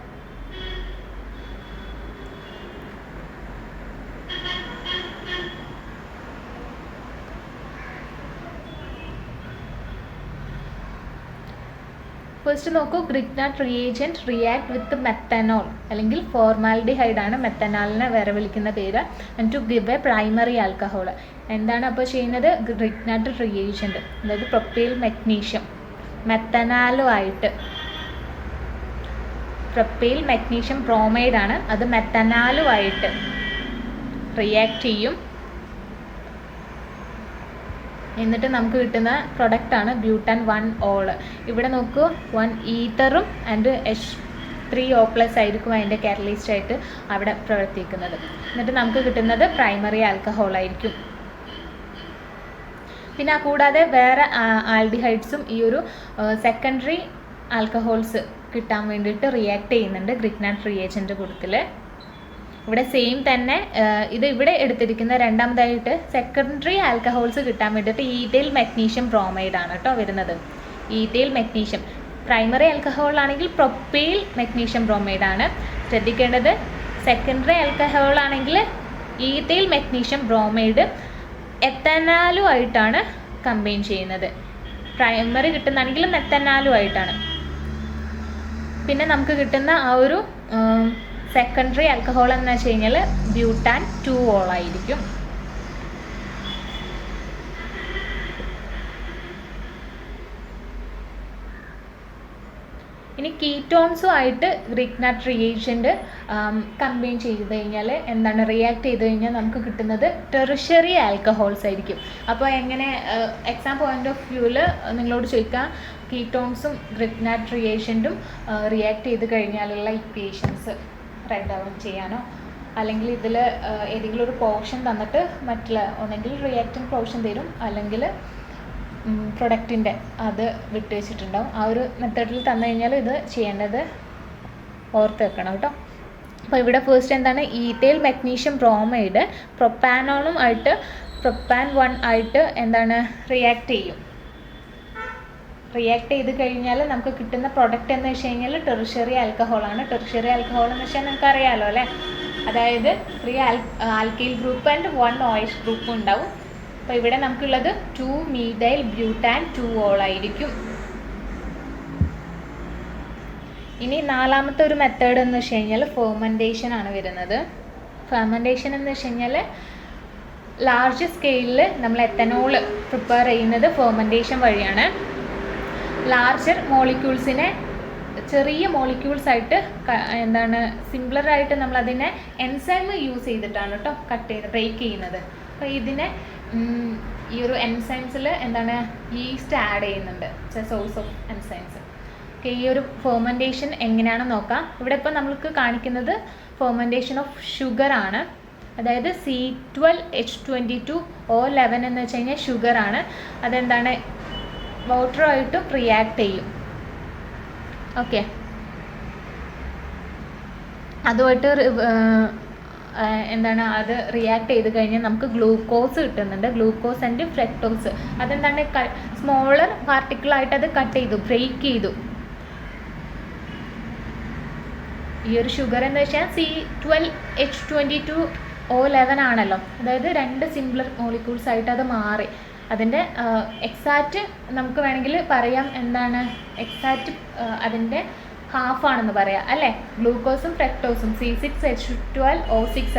ഫസ്റ്റ് നോക്കൂ, Grignard reagent react with methanol അല്ലെങ്കിൽ ഫോർമാൽഡിഹൈഡ് ആണ് മെത്തനോളിനെ വേറെ വിളിക്കുന്ന പേര്, and to give a primary alcohol. എന്താണ് അപ്പോൾ ചെയ്യുന്നത്? ഗ്രിഗ്നാർഡ് റിയേജൻറ്റ്, അതായത് പ്രൊപ്പൈൽ മെഗ്നീഷ്യം മെത്തനാലുമായിട്ട്, പ്രൊപ്പൈൽ മെഗ്നീഷ്യം ബ്രോമൈഡ് ആണ്, അത് മെത്തനാലുമായിട്ട് റിയാക്ട് ചെയ്യും. എന്നിട്ട് നമുക്ക് കിട്ടുന്ന പ്രൊഡക്റ്റാണ് ബ്യൂട്ടാൻ 1-ഓൾ. ഇവിടെ നോക്കൂ, 1 ഈതറും ആൻഡ് H3O+ ആയിരിക്കും അതിൻ്റെ കാറ്റലിസ്റ്റ് ആയിട്ട് അവിടെ പ്രവർത്തിക്കുന്നത്. എന്നിട്ട് നമുക്ക് കിട്ടുന്നത് പ്രൈമറി ആൽക്കഹോൾ ആയിരിക്കും. പിന്നെ കൂടാതെ വേറെ ആൽഡിഹൈഡ്സും ഈ ഒരു സെക്കൻഡറി ആൽക്കഹോൾസ് കിട്ടാൻ വേണ്ടിയിട്ട് റിയാക്ട് ചെയ്യുന്നുണ്ട് ഗ്രിഗ്നാർഡ് റിയേജൻറ്റ് കൂട്ടത്തിൽ. ഇവിടെ സെയിം തന്നെ ഇത് ഇവിടെ എടുത്തിരിക്കുന്ന രണ്ടാമതായിട്ട് സെക്കൻഡറി ആൽക്കഹോൾസ് കിട്ടാൻ വേണ്ടിയിട്ട് ഈഥൈൽ മെഗ്നീഷ്യം ബ്രോമൈഡ് ആണ് കേട്ടോ വരുന്നത്. ഈഥൈൽ മെഗ്നീഷ്യം പ്രൈമറി ആൽക്കഹോൾ ആണെങ്കിൽ പ്രൊപ്പൈൽ മെഗ്നീഷ്യം ബ്രോമൈഡ് ആണ് ശ്രദ്ധിക്കേണ്ടത്. സെക്കൻഡറി ആൽക്കഹോൾ ആണെങ്കിൽ ഈഥൈൽ മെഗ്നീഷ്യം ബ്രോമൈഡ് എത്തനാലുമായിട്ടാണ് കമ്പൈൻ ചെയ്യുന്നത്. പ്രൈമറി കിട്ടുന്നതാണെങ്കിൽ മെത്തനാലുമായിട്ടാണ്. പിന്നെ നമുക്ക് കിട്ടുന്ന ആ ഒരു സെക്കൻഡറി ആൽക്കഹോൾ എന്ന് വെച്ച് കഴിഞ്ഞാൽ ബ്യൂട്ടാൻ 2-ol ആയിരിക്കും. ഇനി കീറ്റോൺസുമായിട്ട് ഗ്രിഗ്നാർഡ് റിയേജൻറ്റ് കമ്പൈൻ ചെയ്ത് കഴിഞ്ഞാൽ എന്താണ് റിയാക്ട് ചെയ്ത് കഴിഞ്ഞാൽ നമുക്ക് കിട്ടുന്നത് ടെറിഷ്യറി ആൽക്കഹോൾസ് ആയിരിക്കും. അപ്പോൾ എങ്ങനെ എക്സാം പോയിന്റ് ഓഫ് വ്യൂവിൽ നിങ്ങളോട് ചോദിക്കാം കീറ്റോൺസും ഗ്രിഗ്നാർഡ് റിയേജൻറ്റും റിയാക്ട് ചെയ്ത് കഴിഞ്ഞാലുള്ള ഇക്വേഷൻസ് റൈറ്റ് ഡൗൺ ചെയ്യാനോ അല്ലെങ്കിൽ ഇതിൽ ഏതെങ്കിലും ഒരു പോർഷൻ തന്നിട്ട് മറ്റുള്ള ഒന്നെങ്കിൽ റിയാക്റ്റൻ്റ് പോർഷൻ തരും അല്ലെങ്കിൽ പ്രൊഡക്റ്റിൻ്റെ അത് വിട്ട് വെച്ചിട്ടുണ്ടാവും. ആ ഒരു മെത്തേഡിൽ തന്നു കഴിഞ്ഞാൽ ഇത് ചെയ്യേണ്ടത് ഓർത്ത് വെക്കണം കേട്ടോ. അപ്പോൾ ഇവിടെ ഫസ്റ്റ് എന്താണ് ഈഥൈൽ മെഗ്നീഷ്യം ബ്രോമൈഡ് പ്രൊപ്പാനോളും ആയിട്ട് പ്രൊപ്പാൻ 1 ആയിട്ട് എന്താണ് റിയാക്ട് ചെയ്യും. റിയാക്ട് ചെയ്ത് കഴിഞ്ഞാൽ നമുക്ക് കിട്ടുന്ന പ്രൊഡക്റ്റ് എന്ന് വെച്ച് കഴിഞ്ഞാൽ ടെറിഷ്യറി ആൽക്കഹോളാണ്. ടെറിഷ്യറി ആൽക്കഹോൾ എന്ന് വെച്ചാൽ നിങ്ങൾക്ക് അറിയാമല്ലോ അല്ലേ, അതായത് 3 alkyl group and 1 OH group ഉണ്ടാവും. അപ്പോൾ ഇവിടെ നമുക്കുള്ളത് 2-methyl butane 2-ol ആയിരിക്കും. ഇനി നാലാമത്തെ ഒരു മെത്തേഡ് എന്ന് വെച്ച് കഴിഞ്ഞാൽ ഫെർമെൻറ്റേഷൻ ആണ് വരുന്നത്. ഫെർമെൻറ്റേഷൻ എന്ന് വെച്ച് കഴിഞ്ഞാൽ ലാർജ് സ്കെയിലിൽ നമ്മൾ എത്തനോൾ പ്രിപ്പയർ ചെയ്യുന്നത് ഫെർമെൻറ്റേഷൻ വഴിയാണ്. ലാർജർ മോളിക്യൂൾസിനെ ചെറിയ മോളിക്യൂൾസ് ആയിട്ട് എന്താണ് സിംപ്ലറായിട്ട് നമ്മളതിനെ എൻസൈം യൂസ് ചെയ്തിട്ടാണ് കേട്ടോ കട്ട് ചെയ്ത് ബ്രേക്ക് ചെയ്യുന്നത്. അപ്പോൾ ഇതിനെ ഈ ഒരു എൻസൈംസിൽ എന്താണ് ഈസ്റ്റ് ആഡ് ചെയ്യുന്നുണ്ട്, സോഴ്സ് ഓഫ് എൻസൈംസ്. ഓക്കെ, ഈ ഒരു ഫെർമെൻറ്റേഷൻ എങ്ങനെയാണെന്ന് നോക്കാം. ഇവിടെ ഇപ്പോൾ നമ്മൾക്ക് കാണിക്കുന്നത് ഫെർമെൻറ്റേഷൻ ഓഫ് ഷുഗർ ആണ്. അതായത് C12H22O11 എന്ന് വെച്ച് കഴിഞ്ഞാൽ ഷുഗറാണ്. അതെന്താണ് വാട്ടറുമായിട്ടും റിയാക്ട് ചെയ്യും. ഓക്കെ, അതുമായിട്ട് എന്താണ് അത് റിയാക്ട് ചെയ്ത് കഴിഞ്ഞാൽ നമുക്ക് ഗ്ലൂക്കോസ് കിട്ടുന്നുണ്ട്. ഗ്ലൂക്കോസ് ആൻഡ് ഫ്രക്ടോസ് അതെന്താണ് സ്മോളർ പാർട്ടിക്കിളായിട്ട് അത് കട്ട് ചെയ്തു, ബ്രേക്ക് ചെയ്തു. ഈ ഒരു ഷുഗർ എന്ന് വെച്ചാൽ C12H22O11 ആണല്ലോ, അതായത് 2 സിംപ്ലർ മോളിക്യൂൾസ് ആയിട്ട് അത് മാറി. അതിൻ്റെ എക്സാക്റ്റ് നമുക്ക് വേണമെങ്കിൽ പറയാം എന്താണ് എക്സാക്റ്റ് അതിൻ്റെ ഹാഫാണെന്ന് പറയാം അല്ലേ. ഗ്ലൂക്കോസും ഫ്രക്ടോസും C6H12O6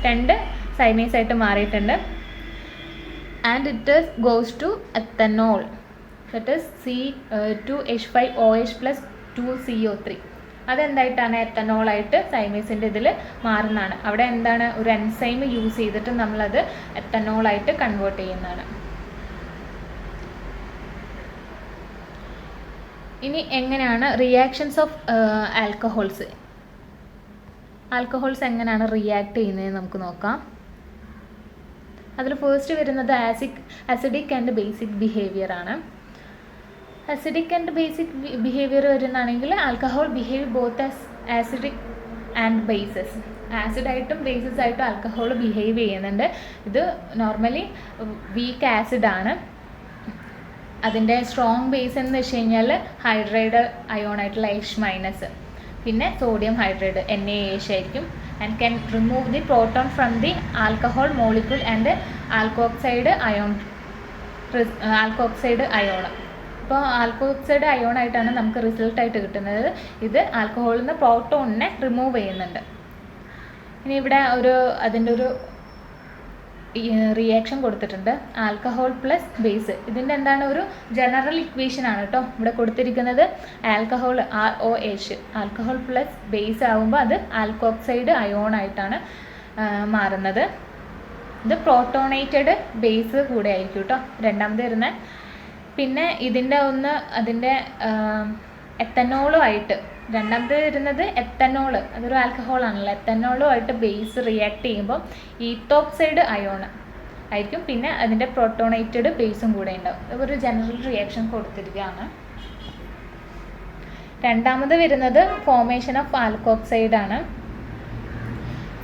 2 സൈമേസ് ആയിട്ട് മാറിയിട്ടുണ്ട്. And it goes to ethanol, that is C2H5OH + 2CO3. അതെന്തായിട്ടാണ് എത്തനോളായിട്ട് സൈമേസിൻ്റെ ഇതിൽ മാറുന്നതാണ്. അവിടെ എന്താണ് ഒരു എൻസൈം യൂസ് ചെയ്തിട്ട് നമ്മളത് എത്തനോളായിട്ട് കൺവേർട്ട് ചെയ്യുന്നതാണ്. ഇനി എങ്ങനെയാണ് റിയാക്ഷൻസ് ഓഫ് ആൽക്കഹോൾസ് എങ്ങനെയാണ് റിയാക്ട് ചെയ്യുന്നത് നമുക്ക് നോക്കാം. അതിൽ ഫസ്റ്റ് വരുന്നത് ആസിഡിക് ആൻഡ് ബേസിക് ബിഹേവിയർ ആണ്. ആസിഡിക് ആൻഡ് ബേസിക് ബിഹേവിയർ വരുന്നതാണെങ്കിൽ alcohol behave both acidic and bases. ആസിഡായിട്ടും ബേസസ് ആയിട്ടും ആൽക്കഹോൾ ബിഹേവ് ചെയ്യുന്നുണ്ട്. ഇത് നോർമലി വീക്ക് ആസിഡാണ്. അതിൻ്റെ സ്ട്രോങ് ബേസ് എന്ന് വെച്ച് കഴിഞ്ഞാൽ ഹൈഡ്രൈഡ് അയോൺ ആയിട്ടുള്ള H-, പിന്നെ സോഡിയം ഹൈഡ്രൈഡ് NaH ആയിരിക്കും. And can remove the proton from the alcohol molecule and alkoxide ion. ഇപ്പോൾ ആൽക്കോക്സൈഡ് അയോൺ ആയിട്ടാണ് നമുക്ക് റിസൾട്ടായിട്ട് കിട്ടുന്നത്. ഇത് ആൽക്കഹോളിൽ നിന്ന് പ്രോട്ടോണിനെ റിമൂവ് ചെയ്യുന്നുണ്ട്. ഇനി ഇവിടെ അതിൻ്റെ ഒരു റിയാക്ഷൻ കൊടുത്തിട്ടുണ്ട്, ആൽക്കഹോൾ പ്ലസ് ബേസ്. ഇതിൻ്റെ എന്താണ് ഒരു ജനറൽ ഇക്വേഷൻ ആണ് കേട്ടോ ഇവിടെ കൊടുത്തിരിക്കുന്നത്. Alcohol ROH, alcohol plus base ആകുമ്പോൾ അത് ആൽക്കോക്സൈഡ് അയോൺ ആയിട്ടാണ് മാറുന്നത്. ഇത് പ്രോട്ടോണേറ്റഡ് ബേസ് കൂടെ ആയിരിക്കും കേട്ടോ രണ്ടാമത് വരുന്നത്. പിന്നെ അതിൻ്റെ എത്തനോളുമായിട്ട് രണ്ടാമത് വരുന്നത് എത്തനോൾ, അതൊരു ആൽക്കഹോൾ ആണല്ലോ. എത്തനോളുമായിട്ട് ബേസ് റിയാക്ട് ചെയ്യുമ്പോൾ ഈത്തോക്സൈഡ് അയോൺ ആയിരിക്കും. പിന്നെ അതിൻ്റെ പ്രോട്ടോണേറ്റഡ് ബേസും കൂടെ ഉണ്ടാവും. ഒരു ജനറൽ റിയാക്ഷൻ കൊടുത്തിരിക്കുകയാണ്. രണ്ടാമത് വരുന്നത് ഫോർമേഷൻ ഓഫ് ആൽക്കോക്സൈഡ് ആണ്.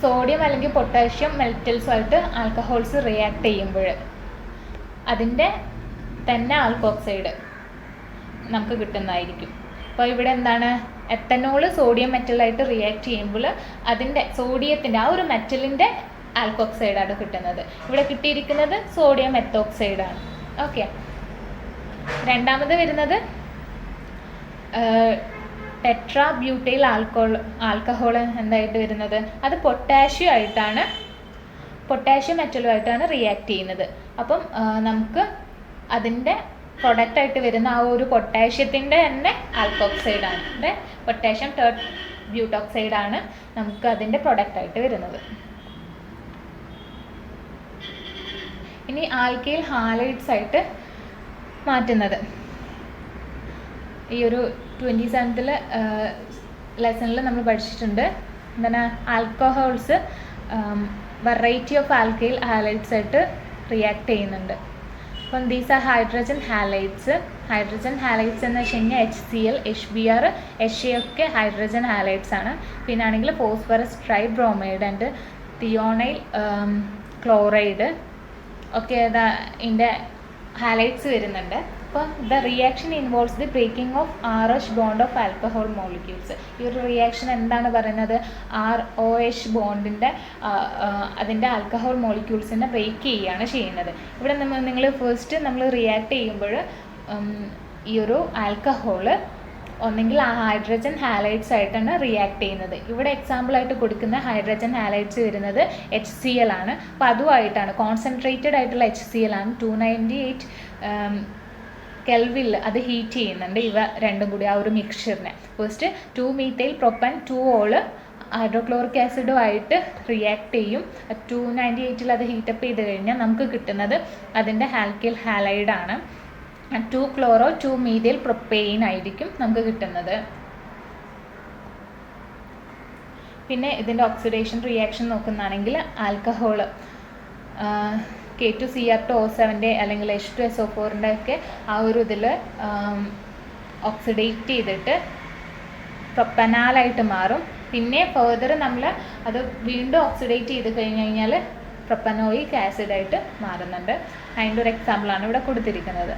സോഡിയം അല്ലെങ്കിൽ പൊട്ടാഷ്യം മെറ്റൽസുമായിട്ട് ആൽക്കഹോൾസ് റിയാക്ട് ചെയ്യുമ്പോൾ അതിൻ്റെ തന്നെ ആൽക്കോക്സൈഡ് നമുക്ക് കിട്ടുന്നതായിരിക്കും. അപ്പോൾ ഇവിടെ എന്താണ്, എത്തനോൾ സോഡിയം മെറ്റലായിട്ട് റിയാക്ട് ചെയ്യുമ്പോൾ അതിൻ്റെ സോഡിയത്തിൻ്റെ ആ ഒരു മെറ്റലിൻ്റെ ആൽക്കോക്സൈഡാണ് കിട്ടുന്നത്. ഇവിടെ കിട്ടിയിരിക്കുന്നത് സോഡിയം മെത്തോക്സൈഡാണ്. ഓക്കെ, രണ്ടാമത് വരുന്നത് ടെട്രാ ബ്യൂട്ടൈൽ ആൽക്കഹോൾ എന്തായിട്ട് വരുന്നത്, അത് പൊട്ടാഷ്യം മെറ്റലുമായിട്ടാണ് റിയാക്ട് ചെയ്യുന്നത്. അപ്പം നമുക്ക് അതിൻ്റെ പ്രൊഡക്റ്റായിട്ട് വരുന്ന ആ ഒരു പൊട്ടാഷ്യത്തിൻ്റെ തന്നെ ആൽക്കോക്സൈഡാണ്, പൊട്ടാഷ്യം ബ്യൂട്ടോക്സൈഡാണ് നമുക്ക് അതിൻ്റെ പ്രൊഡക്റ്റായിട്ട് വരുന്നത്. ഇനി ആൽക്കൈൽ ഹാലൈഡ്സ് ആയിട്ട് മാറ്റുന്നത് ഈ ഒരു 27th ലെസണിൽ നമ്മൾ പഠിച്ചിട്ടുണ്ട്. എന്താണ്, alcohols variety of alkyl halides ആയിട്ട് റിയാക്ട് ചെയ്യുന്നുണ്ട്. അപ്പം these are hydrogen halides. Hydrogen halides എന്ന് വെച്ച് കഴിഞ്ഞാൽ HCl, HBr, HA ഒക്കെ ഹൈഡ്രജൻ ഹാലൈഡ്സ് ആണ്. പിന്നെ ആണെങ്കിൽ phosphorus tribromide and thionyl chloride ഒക്കെ ഇതിൻ്റെ ഹാലൈഡ്സ് വരുന്നുണ്ട്. അപ്പോൾ the reaction involves the breaking of RH bond of alcohol molecules. ഈ ഒരു റിയാക്ഷൻ എന്താണ് പറയുന്നത്, ROH ബോണ്ടിൻ്റെ അതിൻ്റെ ആൽക്കഹോൾ മോളിക്യൂൾസിനെ ബ്രേക്ക് ചെയ്യുകയാണ് ചെയ്യുന്നത്. ഇവിടെ നിങ്ങൾ ഫസ്റ്റ് നമ്മൾ റിയാക്ട് ചെയ്യുമ്പോൾ ഈ ഒരു ആൽക്കഹോള് ഒന്നെങ്കിൽ ആ ഹൈഡ്രജൻ ഹാലൈഡ്സ് ആയിട്ടാണ് റിയാക്ട് ചെയ്യുന്നത്. ഇവിടെ എക്സാമ്പിളായിട്ട് കൊടുക്കുന്ന ഹൈഡ്രജൻ ഹാലൈഡ്സ് വരുന്നത് HCl ആണ്. അപ്പോൾ അതുമായിട്ടാണ് കോൺസെൻട്രേറ്റഡ് ആയിട്ടുള്ള HCl ആണ്. 298 കെൽവിനിൽ അത് ഹീറ്റ് ചെയ്യുന്നുണ്ട് ഇവ രണ്ടും കൂടി, ആ ഒരു മിക്സ്ചറിനെ. First 2-methyl propan 2-ol hydrochloric ആസിഡുമായിട്ട് റിയാക്ട് ചെയ്യും. 298 അത് ഹീറ്റപ്പ് ചെയ്ത് കഴിഞ്ഞാൽ നമുക്ക് കിട്ടുന്നത് അതിൻ്റെ ആൽക്കൈൽ ഹാലൈഡാണ്. 2-chloro 2-methyl propane ആയിരിക്കും നമുക്ക് കിട്ടുന്നത്. പിന്നെ ഇതിൻ്റെ ഓക്സിഡേഷൻ റിയാക്ഷൻ നോക്കുന്നതാണെങ്കിൽ ആൽക്കഹോള് K2Cr2O7 അല്ലെങ്കിൽ H2SO4 ഒക്കെ ആ ഒരു ഇതിൽ ഓക്സിഡേറ്റ് ചെയ്തിട്ട് പ്രൊപ്പനാലായിട്ട് മാറും. പിന്നെ ഫെർദർ നമ്മൾ അത് വീണ്ടും ഓക്സിഡേറ്റ് ചെയ്ത് കഴിഞ്ഞ് കഴിഞ്ഞാൽ പ്രൊപ്പനോയിക് ആസിഡായിട്ട് മാറുന്നുണ്ട്. അതിൻ്റെ ഒരു എക്സാമ്പിളാണ് ഇവിടെ കൊടുത്തിരിക്കുന്നത്.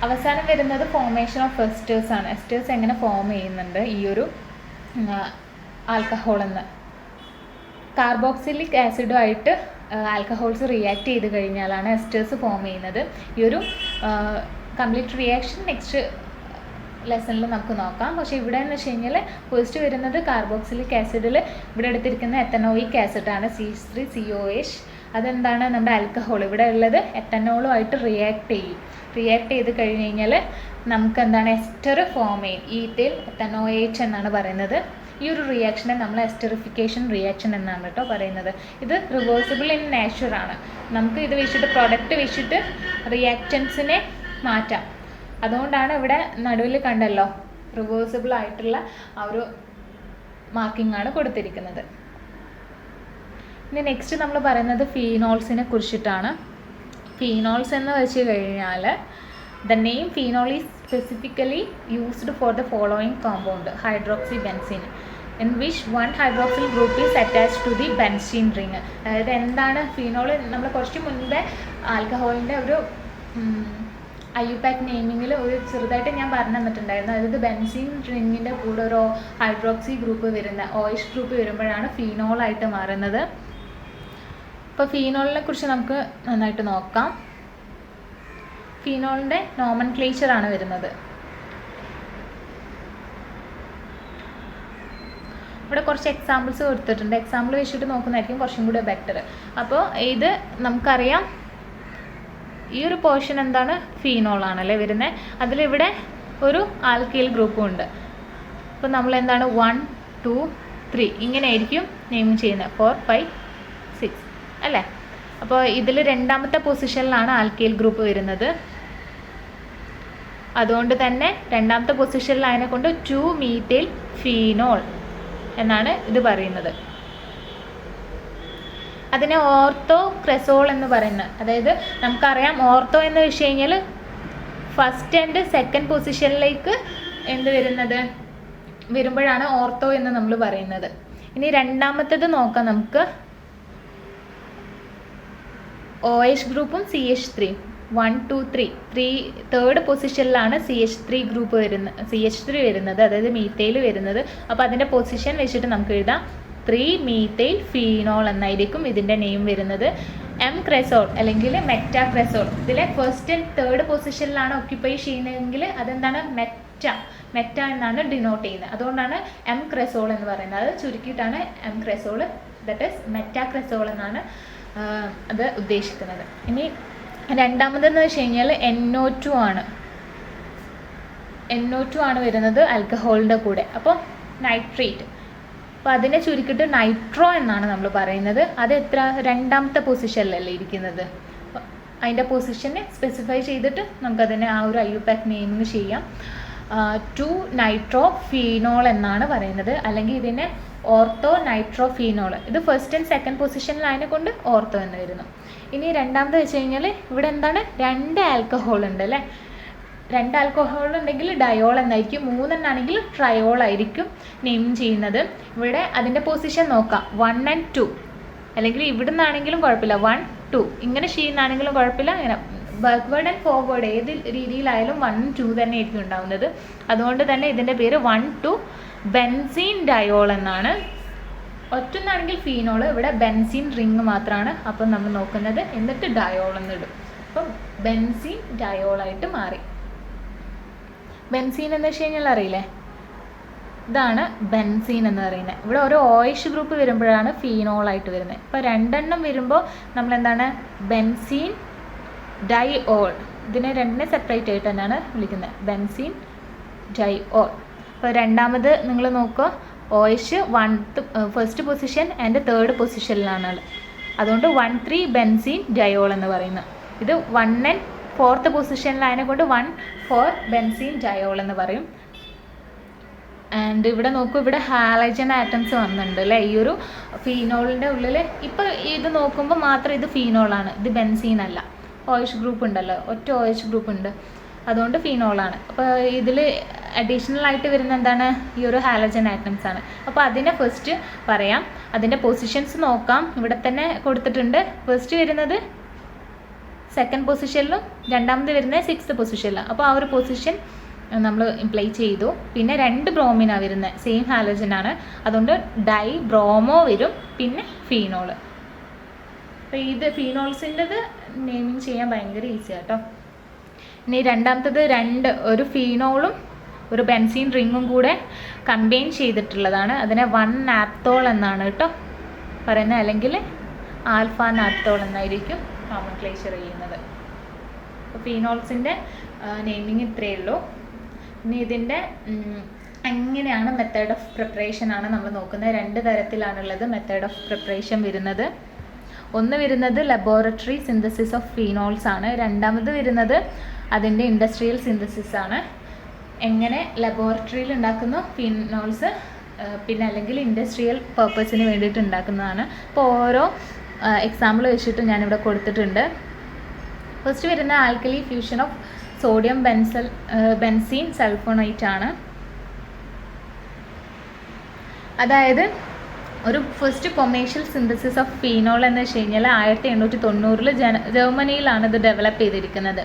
അവസാനം വരുന്നത് ഫോർമേഷൻ ഓഫ് എസ്റ്റേഴ്സ് ആണ്. എസ്റ്റേഴ്സ് എങ്ങനെ ഫോം ചെയ്യുന്നുണ്ട് ഈ ഒരു ആൽക്കഹോളെന്ന്. കാർബോക്സിലിക് ആസിഡുമായിട്ട് ആൽക്കഹോൾസ് റിയാക്ട് ചെയ്ത് കഴിഞ്ഞാലാണ് എസ്റ്റേഴ്സ് ഫോം ചെയ്യുന്നത്. ഈ ഒരു കംപ്ലീറ്റ് റിയാക്ഷൻ നെക്സ്റ്റ് ലെസണിൽ നമുക്ക് നോക്കാം. പക്ഷേ ഇവിടെ എന്ന് വെച്ച് കഴിഞ്ഞാൽ ഫസ്റ്റ് വരുന്നത് കാർബോക്സിലിക് ആസിഡിൽ ഇവിടെ എടുത്തിരിക്കുന്ന എത്തനോയിക് ആസിഡാണ്, C3COH. അതെന്താണ്, നമ്മുടെ ആൽക്കഹോൾ ഇവിടെ ഉള്ളത് എത്തനോളുമായിട്ട് റിയാക്ട് ചെയ്ത് കഴിഞ്ഞ് കഴിഞ്ഞാൽ നമുക്ക് എന്താണ് എസ്റ്റർ ഫോം ചെയ്യും. ഈഥൈൽ എത്തനോH എന്നാണ് പറയുന്നത്. ഈ ഒരു റിയാക്ഷനെ നമ്മൾ എസ്റ്ററിഫിക്കേഷൻ റിയാക്ഷൻ എന്നാണ് കേട്ടോ പറയുന്നത്. ഇത് റിവേഴ്സിബിൾ ഇൻ നേച്ചറാണ്. നമുക്ക് ഇത് വെച്ചിട്ട് പ്രൊഡക്റ്റ് വെച്ചിട്ട് റിയാക്റ്റൻസിനെ മാറ്റാം. അതുകൊണ്ടാണ് ഇവിടെ നടുവിൽ കണ്ടല്ലോ റിവേഴ്സിബിൾ ആയിട്ടുള്ള ആ ഒരു മാർക്കിംഗ് ആണ് കൊടുത്തിരിക്കുന്നത്. ഇനി നെക്സ്റ്റ് നമ്മൾ പറയുന്നത് ഫീനോൾസിനെ കുറിച്ചിട്ടാണ്. ഫീനോൾസ് എന്ന് വെച്ച് കഴിഞ്ഞാൽ the name phenol is specifically used for the following compound, hydroxybenzene, in which one hydroxyl group is attached to the benzene ring. അതായത് എന്താണ് ഫീനോൾ, നമ്മൾ കുറച്ച് മുൻപേ ആൽക്കഹോളിൻ്റെ ഒരു IUPAC നെയിമിങ്ങിൽ ഒരു ചെറുതായിട്ട് ഞാൻ പറഞ്ഞു തന്നിട്ടുണ്ടായിരുന്നു. അതായത് ബെൻസീൻ റിങ്ങിൻ്റെ കൂടെ ഒരു ഹൈഡ്രോക്സി ഗ്രൂപ്പ് വരുന്ന OH ഗ്രൂപ്പ് വരുമ്പോഴാണ് ഫീനോളായിട്ട് മാറുന്നത്. അപ്പോൾ ഫീനോളിനെ കുറിച്ച് നമുക്ക് നന്നായിട്ട് നോക്കാം. ഫീനോളിൻ്റെ നോമൻക്ലേച്ചറാണ് വരുന്നത്. ഇവിടെ കുറച്ച് എക്സാമ്പിൾസ് കൊടുത്തിട്ടുണ്ട്. എക്സാമ്പിൾ വെച്ചിട്ട് നോക്കുന്നതായിരിക്കും കുറച്ചും കൂടെ ബെറ്റർ. അപ്പോൾ ഇത് നമുക്കറിയാം ഈ ഒരു പോർഷൻ എന്താണ്, ഫീനോളാണല്ലേ വരുന്നത്. അതിലിവിടെ ഒരു ആൽക്കൈൽ ഗ്രൂപ്പും ഉണ്ട്. അപ്പോൾ നമ്മൾ എന്താണ് 1, 2, 3 ഇങ്ങനെ ആയിരിക്കും നെയിം ചെയ്യുന്നത്. 4, 5, 6 അല്ലേ. അപ്പോൾ ഇതിൽ രണ്ടാമത്തെ പൊസിഷനിലാണ് ആൽക്കൈൽ ഗ്രൂപ്പ് വരുന്നത്. അതുകൊണ്ട് തന്നെ രണ്ടാമത്തെ പൊസിഷനിലായതിനെ കൊണ്ട് 2-methyl ഫീനോൾ എന്നാണ് ഇത് പറയുന്നത്. അതിനെ ഓർത്തോ ക്രെസോൾ എന്ന് പറയുന്നത്. അതായത് നമുക്കറിയാം ഓർത്തോ എന്ന് വെച്ച് കഴിഞ്ഞാൽ ഫസ്റ്റ് ആൻഡ് സെക്കൻഡ് പൊസിഷനിലേക്ക് എന്ത് വരുമ്പോഴാണ് ഓർത്തോ എന്ന് നമ്മൾ പറയുന്നത്. ഇനി രണ്ടാമത്തേത് നോക്കാം നമുക്ക്. OH ഗ്രൂപ്പും CH3 1 2 3 third പൊസിഷനിലാണ് CH3 group CH3 വരുന്നത്, അതായത് മീത്തൈൽ വരുന്നത്. അപ്പോൾ അതിൻ്റെ പൊസിഷൻ വെച്ചിട്ട് നമുക്ക് എഴുതാം 3 മീത്തൈൽ ഫീനോൾ എന്നായിരിക്കും ഇതിൻ്റെ നെയിം വരുന്നത്. എം ക്രെസോൾ അല്ലെങ്കിൽ മെറ്റാക്രെസോൾ ഇതിലെ ഫസ്റ്റ് ആൻഡ് തേർഡ് പൊസിഷനിലാണ് ഓക്യുപ്പൈ ചെയ്യുന്നതെങ്കിൽ അതെന്താണ് മെറ്റ എന്നാണ് ഡിനോട്ട് ചെയ്യുന്നത്. അതുകൊണ്ടാണ് എം ക്രെസോൾ എന്ന് പറയുന്നത്. അത് ചുരുക്കിയിട്ടാണ് എം ക്രെസോൾ, ദാറ്റ് ഈസ് മെറ്റാക്രെസോൾ എന്നാണ് അത് ഉദ്ദേശിക്കുന്നത്. ഇനി രണ്ടാമതെന്ന് വെച്ച് കഴിഞ്ഞാൽ NO2 ആണ്. NO2 ആണ് വരുന്നത് ആൽക്കഹോളിൻ്റെ കൂടെ. അപ്പോൾ നൈട്രേറ്റ്, അപ്പോൾ അതിനെ ചുരുക്കിയിട്ട് നൈട്രോ എന്നാണ് നമ്മൾ പറയുന്നത്. അത് രണ്ടാമത്തെ പൊസിഷനിലല്ലേ ഇരിക്കുന്നത്. അപ്പോൾ അതിൻ്റെ പൊസിഷനെ സ്പെസിഫൈ ചെയ്തിട്ട് നമുക്കതിനെ ആ ഒരു IUPAC നെയിമിങ് ചെയ്യാം. 2 നൈട്രോ ഫീനോൾ എന്നാണ് പറയുന്നത്, അല്ലെങ്കിൽ ഇതിനെ ഓർത്തോ നൈട്രോ ഫീനോൾ. ഇത് ഫസ്റ്റ് ആൻഡ് സെക്കൻഡ് പൊസിഷനിലായതിനെ കൊണ്ട് ഓർത്തോ എന്ന് വരുന്നു. ഇനി രണ്ടാമത് വെച്ച് കഴിഞ്ഞാൽ ഇവിടെ എന്താണ് 2 ആൽക്കഹോൾ ഉണ്ട് അല്ലേ. 2 ആൽക്കഹോൾ ഉണ്ടെങ്കിൽ ഡയോൾ എന്നായിരിക്കും, 3 എണ്ണാണെങ്കിൽ ട്രയോൾ ആയിരിക്കും നെയിം ചെയ്യുന്നത്. ഇവിടെ അതിൻ്റെ പൊസിഷൻ നോക്കാം 1 and 2, അല്ലെങ്കിൽ ഇവിടെ നിന്നാണെങ്കിലും കുഴപ്പമില്ല 1 2 ഇങ്ങനെ ചെയ്യുന്നതാണെങ്കിലും കുഴപ്പമില്ല. ഇങ്ങനെ ബാക്ക്വേർഡ് ആൻഡ് ഫോർവേഡ് ഏത് രീതിയിലായാലും 1 2 തന്നെ ആയിരിക്കും ഉണ്ടാവുന്നത്. അതുകൊണ്ട് തന്നെ ഇതിൻ്റെ പേര് 1 2 ബെൻസീൻ ഡയോൾ എന്നാണ്. ഒറ്റൊന്നാണെങ്കിൽ ഫീനോൾ, ഇവിടെ ബെൻസീൻ റിങ് മാത്രമാണ് അപ്പം നമ്മൾ നോക്കുന്നത്. എന്നിട്ട് ഡയോൾ എന്നിടും. അപ്പം ബെൻസീൻ ഡയോളായിട്ട് മാറി. ബെൻസീൻ എന്ന് വെച്ച് കഴിഞ്ഞാൽ അറിയില്ലേ, ഇതാണ് ബെൻസീൻ എന്ന് പറയുന്നത്. ഇവിടെ ഓരോ OH ഗ്രൂപ്പ് വരുമ്പോഴാണ് ഫീനോളായിട്ട് വരുന്നത്. ഇപ്പോൾ 2 എണ്ണം വരുമ്പോൾ നമ്മളെന്താണ് ബെൻസീൻ ഡൈഓൾ, ഇതിനെ 2 സെപ്പറേറ്റ് ആയിട്ട് തന്നെയാണ് വിളിക്കുന്നത്, ബെൻസീൻ ഡൈഓൾ. അപ്പോൾ രണ്ടാമത് നിങ്ങൾ നോക്കുക, OH first position and third പൊസിഷനിലാണ്. അതുകൊണ്ട് 1 3 ബെൻസീൻ ഡയോൾ എന്ന് പറയുന്നത്. ഇത് 1 and 4th പൊസിഷനിലായതിനെ കൊണ്ട് 1 4 ബെൻസീൻ ഡയോൾ എന്ന് പറയും. ആൻഡ് ഇവിടെ നോക്കൂ, ഇവിടെ ഹാലജൻ ആറ്റംസ് വന്നിട്ടുണ്ട് അല്ലേ ഈ ഒരു ഫീനോളിൻ്റെ ഉള്ളിൽ. ഇപ്പോൾ ഇത് നോക്കുമ്പോൾ മാത്രം ഇത് ഫീനോളാണ്, ഇത് ബെൻസീൻ അല്ല. OH ഗ്രൂപ്പ് ഉണ്ടല്ലോ, ഒറ്റ OH ഗ്രൂപ്പ് ഉണ്ട്, അതുകൊണ്ട് ഫീനോളാണ്. അപ്പോൾ ഇതിൽ അഡീഷണൽ ആയിട്ട് വരുന്ന എന്താണ് ഈ ഒരു ഹാലജൻ ആറ്റംസ് ആണ്. അപ്പോൾ അതിനെ ഫസ്റ്റ് പറയാം, അതിൻ്റെ പൊസിഷൻസ് നോക്കാം. ഇവിടെ തന്നെ കൊടുത്തിട്ടുണ്ട്. ഫസ്റ്റ് വരുന്നത് സെക്കൻഡ് പൊസിഷനിലും രണ്ടാമത് വരുന്നത് 6th പൊസിഷനിലാണ്. അപ്പോൾ ആ ഒരു പൊസിഷൻ നമ്മൾ ഇംപ്ലൈ ചെയ്തു. പിന്നെ 2 ബ്രോമിനാണ് വരുന്നത്, സെയിം ഹാലജൻ ആണ്, അതുകൊണ്ട് ഡൈ ബ്രോമോ വരും, പിന്നെ ഫീനോള്. അപ്പോൾ ഇത് ഫീനോൾസിൻ്റെത് നെയിമിങ് ചെയ്യാൻ ഭയങ്കര ഈസി ആട്ടോ. ഇനി രണ്ടാമത്തത് ഒരു ഫീനോളും ഒരു ബെൻസീൻ റിങ്ങും കൂടെ കമ്പൈൻ ചെയ്തിട്ടുള്ളതാണ്. അതിനെ 1 നാപ്തോൾ എന്നാണ് കേട്ടോ പറയുന്നത്, അല്ലെങ്കിൽ ആൽഫ നാപ്തോൾ എന്നായിരിക്കും നോമൻക്ലേച്ചർ ചെയ്യുന്നത്. അപ്പോൾ ഫീനോൾസിൻ്റെ നെയിമിങ് ഇത്രയേ ഉള്ളൂ. ഇനി ഇതിൻ്റെ എങ്ങനെയാണ് മെത്തേഡ് ഓഫ് പ്രിപ്പറേഷൻ ആണ് നമ്മൾ നോക്കുന്നത്. 2 തരത്തിലാണുള്ളത് മെത്തേഡ് ഓഫ് പ്രിപ്പറേഷൻ വരുന്നത്. ഒന്ന് വരുന്നത് ലബോറട്ടറി സിന്തസിസ് ഓഫ് ഫീനോൾസ് ആണ്. രണ്ടാമത് വരുന്നത് അതിൻ്റെ ഇൻഡസ്ട്രിയൽ സിന്തസിസ് ആണ്. എങ്ങനെ ലബോറട്ടറിയിൽ ഉണ്ടാക്കുന്ന ഫീനോൾസ്, പിന്നെ അല്ലെങ്കിൽ ഇൻഡസ്ട്രിയൽ പർപ്പസിന് വേണ്ടിയിട്ട് ഉണ്ടാക്കുന്നതാണ്. അപ്പോൾ ഓരോ എക്സാമ്പിൾ വെച്ചിട്ട് ഞാനിവിടെ കൊടുത്തിട്ടുണ്ട്. ഫസ്റ്റ് വരുന്ന alkali fusion of sodium benzene sulphonate ആണ്. അതായത് ഒരു first commercial synthesis of phenol എന്ന് വെച്ച് കഴിഞ്ഞാൽ 1890 ജർമ്മനിയിലാണ് ഇത് ഡെവലപ്പ് ചെയ്തിരിക്കുന്നത്.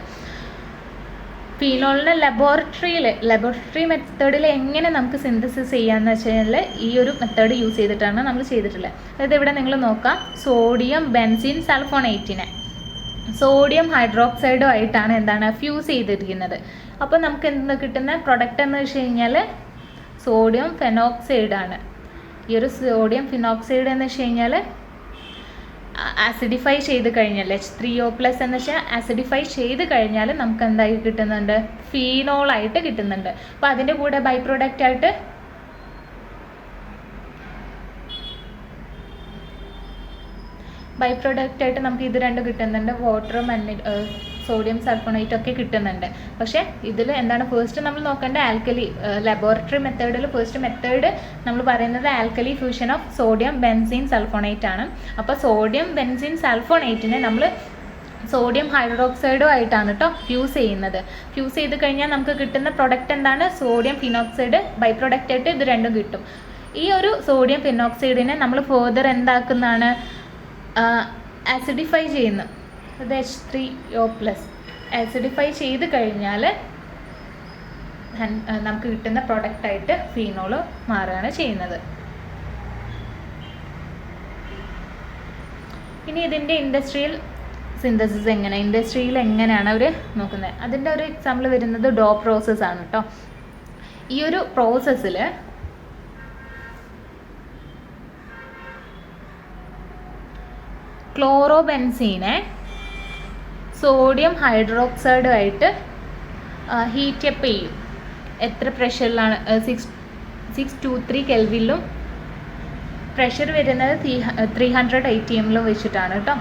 ഫീനോളിനെ ലബോറട്ടറി മെത്തേഡിൽ എങ്ങനെ നമുക്ക് സിന്തസിസ് ചെയ്യാമെന്ന് വെച്ച് കഴിഞ്ഞാൽ ഈ ഒരു മെത്തേഡ് യൂസ് ചെയ്തിട്ടാണ് നമ്മൾ ചെയ്തിട്ടുള്ളത്. അതായത് ഇവിടെ നിങ്ങൾ നോക്കാം, സോഡിയം ബെൻസീൻ സൾഫോണേറ്റിനെ സോഡിയം ഹൈഡ്രോക്സൈഡും ആയിട്ടാണ് എന്താണ് ഫ്യൂസ് ചെയ്തിരിക്കുന്നത്. അപ്പോൾ നമുക്ക് എന്ത് കിട്ടുന്ന പ്രൊഡക്റ്റ് എന്ന് വെച്ച് കഴിഞ്ഞാൽ സോഡിയം ഫെനോക്സൈഡ് ആണ്. ഈ ഒരു സോഡിയം ഫിനോക്സൈഡ് എന്ന് വെച്ച് കഴിഞ്ഞാൽ ആസിഡിഫൈ ചെയ്ത് കഴിഞ്ഞാൽ H3O+ എന്ന് വെച്ചാൽ ആസിഡിഫൈ ചെയ്ത് കഴിഞ്ഞാൽ നമുക്ക് എന്തായി കിട്ടുന്നുണ്ട്, ഫീനോളായിട്ട് കിട്ടുന്നുണ്ട്. അപ്പോൾ അതിൻ്റെ കൂടെ ബൈ പ്രോഡക്റ്റ് ആയിട്ട് നമുക്ക് ഇത് 2 കിട്ടുന്നുണ്ട്, വാട്ടറും സോഡിയം സൾഫോണേറ്റ് ഒക്കെ കിട്ടുന്നുണ്ട്. പക്ഷേ ഇതിൽ എന്താണ് ഫസ്റ്റ് നമ്മൾ നോക്കേണ്ട ആൽക്കലി ലബോറട്ടറി മെത്തേഡിൽ ഫസ്റ്റ് മെത്തേഡ് നമ്മൾ പറയുന്നത് alkali fusion of sodium benzene sulphonate ആണ്. അപ്പോൾ സോഡിയം ബെൻസീൻ സൾഫോണേറ്റിനെ നമ്മൾ സോഡിയം ഹൈഡ്രോക്സൈഡും ആയിട്ടാണ് കേട്ടോ ഫ്യൂസ് ചെയ്യുന്നത്. ഫ്യൂസ് ചെയ്ത് കഴിഞ്ഞാൽ നമുക്ക് കിട്ടുന്ന പ്രൊഡക്റ്റ് എന്താണ്, സോഡിയം ഫിനോക്സൈഡ്. ബൈ പ്രോഡക്റ്റ് ആയിട്ട് ഇത് 2 കിട്ടും. ഈ ഒരു സോഡിയം ഫിനോക്സൈഡിനെ നമ്മൾ ഫെർദർ എന്താക്കുന്നതാണ്, ആസിഡിഫൈ ചെയ്യുന്നു, അത് H3O+. ആസിഡിഫൈ ചെയ്ത് കഴിഞ്ഞാൽ നമുക്ക് കിട്ടുന്ന പ്രൊഡക്റ്റായിട്ട് ഫീനോൾ മാറുകയാണ് ചെയ്യുന്നത്. ഇനി ഇതിൻ്റെ ഇൻഡസ്ട്രിയൽ സിന്തസിസ് ഇൻഡസ്ട്രിയിൽ എങ്ങനെയാണ് അവർ നോക്കുന്നത്, അതിൻ്റെ ഒരു എക്സാമ്പിൾ വരുന്നത് ഡോ പ്രോസസ്സാണ് കേട്ടോ. ഈ ഒരു പ്രോസസ്സിൽ ക്ലോറോബെൻസീനെ സോഡിയം ഹൈഡ്രോക്സൈഡുമായിട്ട് ഹീറ്റ് അപ്പ് ചെയ്യും. എത്ര പ്രഷറിലാണ്? 623 കെൽവിനിലും പ്രഷർ വരുന്നത് 300 ATM വെച്ചിട്ടാണ് കേട്ടോ.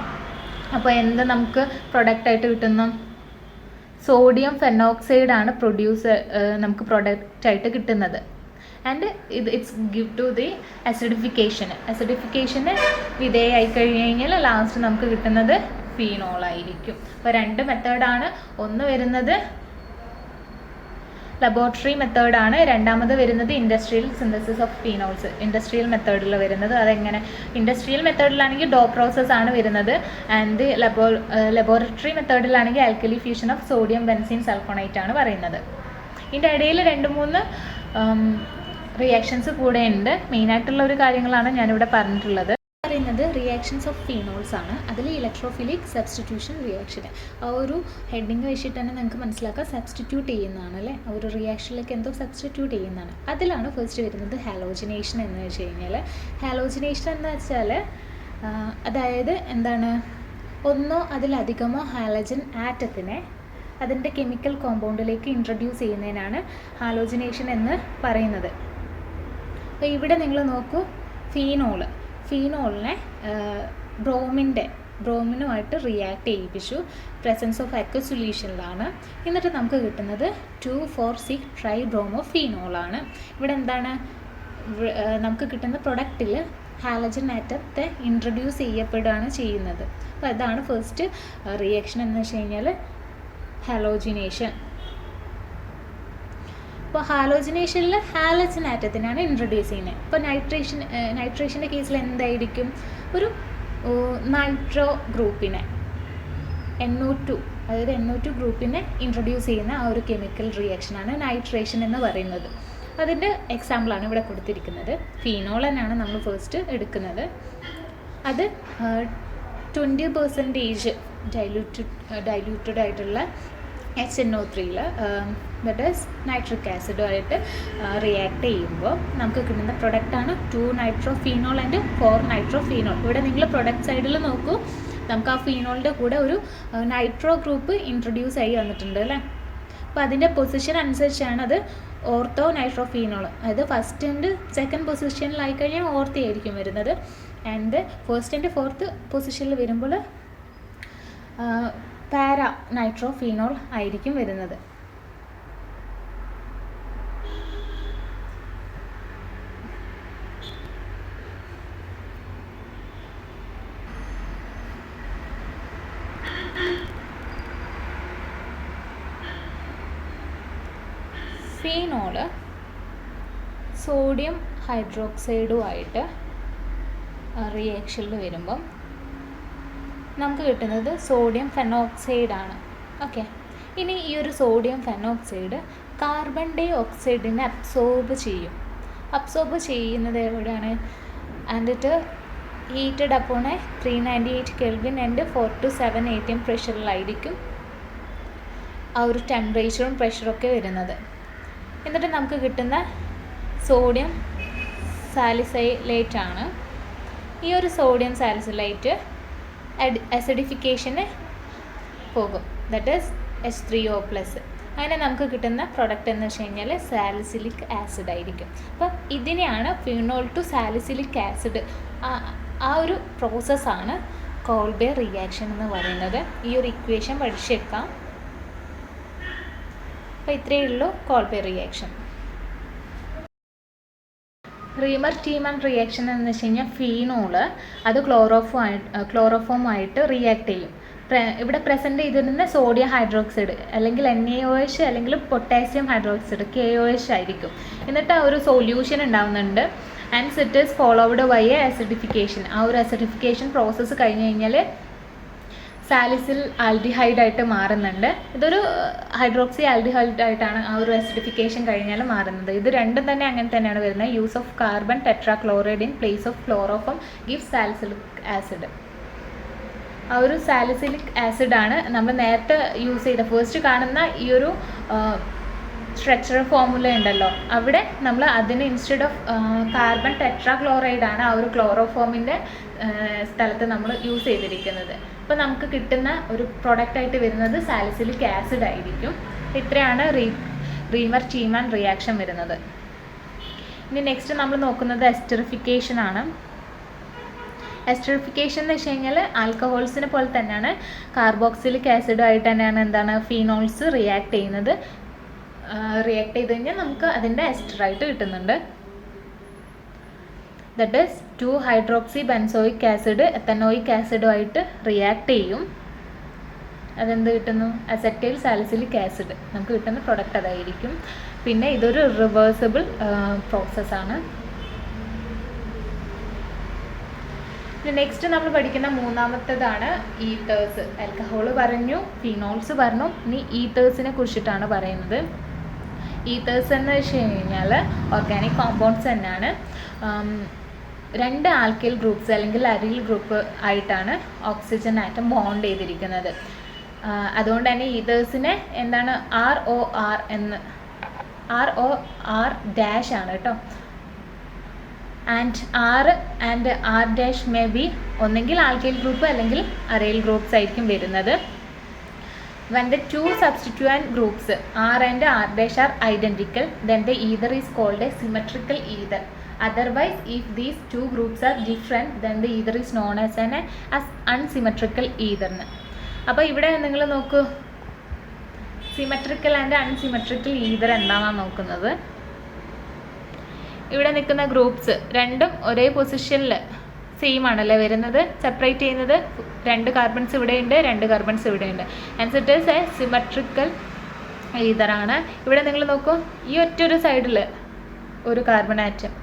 അപ്പോൾ എന്ത് നമുക്ക് പ്രൊഡക്റ്റായിട്ട് കിട്ടുന്നു? സോഡിയം ഫെനോക്സൈഡാണ് നമുക്ക് പ്രൊഡക്റ്റായിട്ട് കിട്ടുന്നത്. And it's give to the അസിഡിഫിക്കേഷന് വിധേയമായി കഴിഞ്ഞ് കഴിഞ്ഞാൽ ലാസ്റ്റ് നമുക്ക് കിട്ടുന്നത് ഫീനോളായിരിക്കും. അപ്പോൾ 2 മെത്തേഡാണ്. ഒന്ന് വരുന്നത് ലബോറട്ടറി മെത്തേഡാണ്, രണ്ടാമത് വരുന്നത് industrial synthesis of phenols. Industrial മെത്തേഡിൽ വരുന്നത് അതെങ്ങനെ? ഇൻഡസ്ട്രിയൽ മെത്തേഡിലാണെങ്കിൽ ഡോ പ്രോസസ്സാണ് വരുന്നത്. ആൻഡ് ലബോറട്ടറി മെത്തേഡിലാണെങ്കിൽ alkali fusion of sodium benzene sulphonate ആണ് പറയുന്നത്. ഇതിൻ്റെ ഇടയിൽ 2-3 റിയാക്ഷൻസ് കൂടെ ഉണ്ട്. മെയിനായിട്ടുള്ള ഒരു കാര്യങ്ങളാണ് ഞാനിവിടെ പറഞ്ഞിട്ടുള്ളത്. പറയുന്നത് റിയാക്ഷൻസ് ഓഫ് ഫീനോൾസ് ആണ്. അതിൽ ഇലക്ട്രോഫിലിക് സബ്സ്റ്റിറ്റ്യൂഷൻ റിയാക്ഷൻ, ആ ഒരു ഹെഡിങ് വെച്ചിട്ട് തന്നെ നിങ്ങൾക്ക് മനസ്സിലാക്കാം സബ്സ്റ്റിറ്റ്യൂട്ട് ചെയ്യുന്നതാണ് അല്ലേ, ആ ഒരു റിയാക്ഷനിലേക്ക് എന്തോ സബ്സ്റ്റിറ്റ്യൂട്ട് ചെയ്യുന്നതാണ്. അതിലാണ് ഫസ്റ്റ് വരുന്നത് ഹാലോജിനേഷൻ എന്ന് വെച്ച് കഴിഞ്ഞാൽ. ഹാലോജിനേഷൻ എന്ന് വെച്ചാൽ അതായത് എന്താണ്, ഒന്നോ അതിലധികമോ ഹാലജൻ ആറ്റത്തിനെ അതിൻ്റെ കെമിക്കൽ കോമ്പൗണ്ടിലേക്ക് ഇൻട്രൊഡ്യൂസ് ചെയ്യുന്നതിനാണ് ഹാലോജിനേഷൻ എന്ന് പറയുന്നത്. അപ്പോൾ ഇവിടെ നിങ്ങൾ നോക്കൂ, ഫീനോളിനെ ബ്രോമിനുമായിട്ട് റിയാക്ട് ചെയ്യിപ്പിച്ചു പ്രസൻസ് ഓഫ് അക്വസ് സൊല്യൂഷനിലാണ്. എന്നിട്ട് നമുക്ക് കിട്ടുന്നത് 2,4,6 ട്രൈ ബ്രോമോ ഫീനോളാണ്. ഇവിടെ എന്താണ് നമുക്ക് കിട്ടുന്ന പ്രൊഡക്റ്റിൽ ഹാലജൻ ആറ്റത്തെ ഇൻട്രൊഡ്യൂസ് ചെയ്യപ്പെടുകയാണ് ചെയ്യുന്നത്. അപ്പോൾ അതാണ് ഫസ്റ്റ് റിയാക്ഷൻ എന്ന് വെച്ച് കഴിഞ്ഞാൽ ഹാലോജിനേഷൻ. അപ്പോൾ ഹാലോജിനേഷനിൽ ഹാലജൻ ആറ്റത്തിനാണ് ഇൻട്രൊഡ്യൂസ് ചെയ്യുന്നത്. ഇപ്പോൾ നൈട്രേഷൻ്റെ കേസിൽ എന്തായിരിക്കും, ഒരു നൈട്രോ ഗ്രൂപ്പിനെ NO2 അതായത് NO2 ഗ്രൂപ്പിനെ ഇൻട്രൊഡ്യൂസ് ചെയ്യുന്ന ആ ഒരു കെമിക്കൽ റിയാക്ഷനാണ് നൈട്രേഷൻ എന്ന് പറയുന്നത്. അതിൻ്റെ എക്സാമ്പിളാണ് ഇവിടെ കൊടുത്തിരിക്കുന്നത്. ഫീനോളനാണ് നമ്മൾ ഫസ്റ്റ് എടുക്കുന്നത്. അത് 20% ഡൈല്യൂട്ടഡ് ആയിട്ടുള്ള HNO3 ദറ്റ് ഈസ് നൈട്രിക് ആസിഡുമായിട്ട് റിയാക്ട് ചെയ്യുമ്പോൾ നമുക്ക് കിട്ടുന്ന പ്രൊഡക്റ്റാണ് 2-നൈട്രോഫീനോൾ ആൻഡ് 4-നൈട്രോഫീനോൾ. ഇവിടെ നിങ്ങൾ പ്രൊഡക്റ്റ് സൈഡിൽ നോക്കൂ, നമുക്ക് ആ ഫീനോളിൻ്റെ കൂടെ ഒരു നൈട്രോ ഗ്രൂപ്പ് ഇൻട്രൊഡ്യൂസ് ആയി വന്നിട്ടുണ്ട് അല്ലേ. അപ്പോൾ അതിൻ്റെ പൊസിഷൻ അനുസരിച്ചാണ് അത് ഓർത്തോ നൈട്രോഫീനോൾ, അതായത് ഫസ്റ്റ് ആൻഡ് സെക്കൻഡ് പൊസിഷനിലായി കഴിഞ്ഞാൽ ഓർത്തി ആയിരിക്കും വരുന്നത്. ആൻഡ് ഫസ്റ്റ് ആൻഡ് ഫോർത്ത് പൊസിഷനിൽ വരുമ്പോൾ പാരാ നൈട്രോഫീനോൾ ആയിരിക്കും വരുന്നത്. ഫീനോള് സോഡിയം ഹൈഡ്രോക്സൈഡുമായിട്ട് റിയാക്ഷനിൽ വരുമ്പം നമുക്ക് കിട്ടുന്നത് സോഡിയം ഫെനോക്സൈഡാണ്. ഓക്കെ, ഇനി ഈ ഒരു സോഡിയം ഫെനോക്സൈഡ് കാർബൺ ഡൈ ഓക്സൈഡിനെ അബ്സോർബ് ചെയ്യുന്നത് എവിടെയാണ്? And it heated upon 398 kelvin and 4 to 7 ATM പ്രഷറിലായിരിക്കും ആ ഒരു ടെമ്പറേച്ചറും പ്രഷറൊക്കെ വരുന്നത്. എന്നിട്ട് നമുക്ക് കിട്ടുന്ന സോഡിയം സാലിസൈലേറ്റ് ആണ്. ഈ ഒരു സോഡിയം സാലിസൈലേറ്റ് അസിഡിഫിക്കേഷന് പോകും, ദറ്റ് ഈസ് H3O+. അങ്ങനെ നമുക്ക് കിട്ടുന്ന പ്രൊഡക്റ്റ് എന്ന് വെച്ച് കഴിഞ്ഞാൽ സാലിസിലിക് ആസിഡ് ആയിരിക്കും. അപ്പം ഇതിനെയാണ് ഫീനോൾ ടു സാലിസിലിക് ആസിഡ്, ആ ഒരു പ്രോസസ്സാണ് കോൾബെ റിയാക്ഷൻ എന്ന് പറയുന്നത്. ഈ ഒരു ഇക്വേഷൻ പഠിച്ചേക്കാം. അപ്പോൾ ഇത്രയേ ഉള്ളൂ കോൾബെ റിയാക്ഷൻ. റീമർ-ടീമൻ റിയാക്ഷൻ എന്ന് വെച്ച് കഴിഞ്ഞാൽ ഫീനോള് അത് ക്ലോറോഫോമായിട്ട് റിയാക്ട് ചെയ്യും. ഇവിടെ പ്രസൻറ്റ് ചെയ്തിരുന്ന സോഡിയം ഹൈഡ്രോക്സൈഡ് അല്ലെങ്കിൽ NaOH അല്ലെങ്കിൽ പൊട്ടാസ്യം ഹൈഡ്രോക്സൈഡ് KOH ആയിരിക്കും. എന്നിട്ട് ആ ഒരു സൊല്യൂഷൻ ഉണ്ടാവുന്നുണ്ട്. And it is followed by a acidification. ആ ഒരു അസിഡിഫിക്കേഷൻ പ്രോസസ്സ് കഴിഞ്ഞ് കഴിഞ്ഞാൽ സാലിസിൽ ആൽഡിഹൈഡായിട്ട് മാറുന്നുണ്ട്. ഇതൊരു ഹൈഡ്രോക്സി ആൽഡിഹൈഡായിട്ടാണ് ആ ഒരു ആസിഡിഫിക്കേഷൻ കഴിഞ്ഞാൽ മാറുന്നത്. ഇത് രണ്ടും തന്നെ അങ്ങനെ തന്നെയാണ് വരുന്നത്. Use of carbon tetrachloride in place of chloroform gives salicylic acid. ആ ഒരു സാലിസിലിക് ആസിഡാണ് നമ്മൾ നേരത്തെ യൂസ് ചെയ്ത ഫസ്റ്റ് കാണുന്ന ഈ ഒരു സ്ട്രക്ചറൽ ഫോർമുല ഉണ്ടല്ലോ, അവിടെ നമ്മൾ അതിന് ഇൻസ്റ്റെഡ് ഓഫ് കാർബൺ ടെട്രാക്ലോറൈഡാണ് ആ ഒരു ക്ലോറോഫോമിൻ്റെ സ്ഥലത്ത് നമ്മൾ യൂസ് ചെയ്തിരിക്കുന്നത്. അപ്പോൾ നമുക്ക് കിട്ടുന്ന ഒരു പ്രൊഡക്റ്റായിട്ട് വരുന്നത് സാലിസിലിക് ആസിഡ് ആയിരിക്കും. ഇത്രയാണ് റീമർ ചീമാൻ റിയാക്ഷൻ വരുന്നത്. ഇനി നെക്സ്റ്റ് നമ്മൾ നോക്കുന്നത് എസ്റ്ററിഫിക്കേഷൻ ആണ്. എസ്റ്ററിഫിക്കേഷൻ എന്ന് വെച്ച് കഴിഞ്ഞാൽ ആൽക്കഹോൾസിനെ പോലെ തന്നെയാണ് കാർബോക്സിലിക് ആസിഡുമായിട്ട് തന്നെയാണ് എന്താണ് ഫീനോൾസ് റിയാക്ട് ചെയ്യുന്നത്. റിയാക്ട് ചെയ്ത് കഴിഞ്ഞാൽ നമുക്ക് അതിൻ്റെ എസ്റ്ററായിട്ട് കിട്ടുന്നുണ്ട്. That is two hydroxy benzoic acid ethanoic ആസിഡുമായിട്ട് റിയാക്ട് ചെയ്യും. അതെന്ത് കിട്ടുന്നു? Acetyl salicylic acid. നമുക്ക് കിട്ടുന്ന പ്രൊഡക്റ്റ് അതായിരിക്കും. പിന്നെ ഇതൊരു റിവേഴ്സിബിൾ പ്രോസസ്സാണ്. നെക്സ്റ്റ് നമ്മൾ പഠിക്കുന്ന മൂന്നാമത്തേതാണ് ഈത്തേഴ്സ്. ആൽക്കഹോൾ പറഞ്ഞു, ഫിനോൾസ് പറഞ്ഞു, ഇനി ഈത്തേഴ്സിനെ കുറിച്ചിട്ടാണ് പറയുന്നത്. ഈത്തേഴ്സ് എന്ന് വെച്ച് കഴിഞ്ഞാൽ ഓർഗാനിക് കോമ്പൗണ്ട്സ് തന്നെയാണ്. 2 ആൽക്കൈൽ ഗ്രൂപ്പ്സ് അല്ലെങ്കിൽ അരിൽ ഗ്രൂപ്പ് ആയിട്ടാണ് ഓക്സിജൻ ആറ്റം ബോണ്ട് ചെയ്തിരിക്കുന്നത്. അതുകൊണ്ട് തന്നെ ഈത്തേഴ്സിനെ എന്താണ് ROR എന്ന് ROR ഡാഷ് ആണ് കേട്ടോ. ആൻഡ് R മേ ബി ഒന്നെങ്കിൽ ആൽക്കൈൽ ഗ്രൂപ്പ് അല്ലെങ്കിൽ അറൈൽ ഗ്രൂപ്പ്സ് ആയിരിക്കും വരുന്നത്. When the 2 substituent groups R and R' are identical, then the ether is called a symmetrical ether. Otherwise, if these 2 groups are different, then the ether is known as an unsymmetrical ether. അപ്പോൾ ഇവിടെ നിങ്ങൾ നോക്കൂ, symmetrical and unsymmetrical ether എന്താണെന്നാണ് നോക്കുന്നത്. ഇവിടെ നിൽക്കുന്ന groups രണ്ടും ഒരേ പൊസിഷനിൽ സെയിം ആണല്ലേ വരുന്നത്. സെപ്പറേറ്റ് ചെയ്യുന്നത് 2 കാർബൺസ് ഇവിടെയുണ്ട്, 2 കാർബൺസ് ഇവിടെയുണ്ട്. And it is a symmetrical ഈതറാണ്. ഇവിടെ നിങ്ങൾ നോക്കൂ, ഈ ഒറ്റൊരു സൈഡിൽ ഒരു കാർബൺ ആറ്റം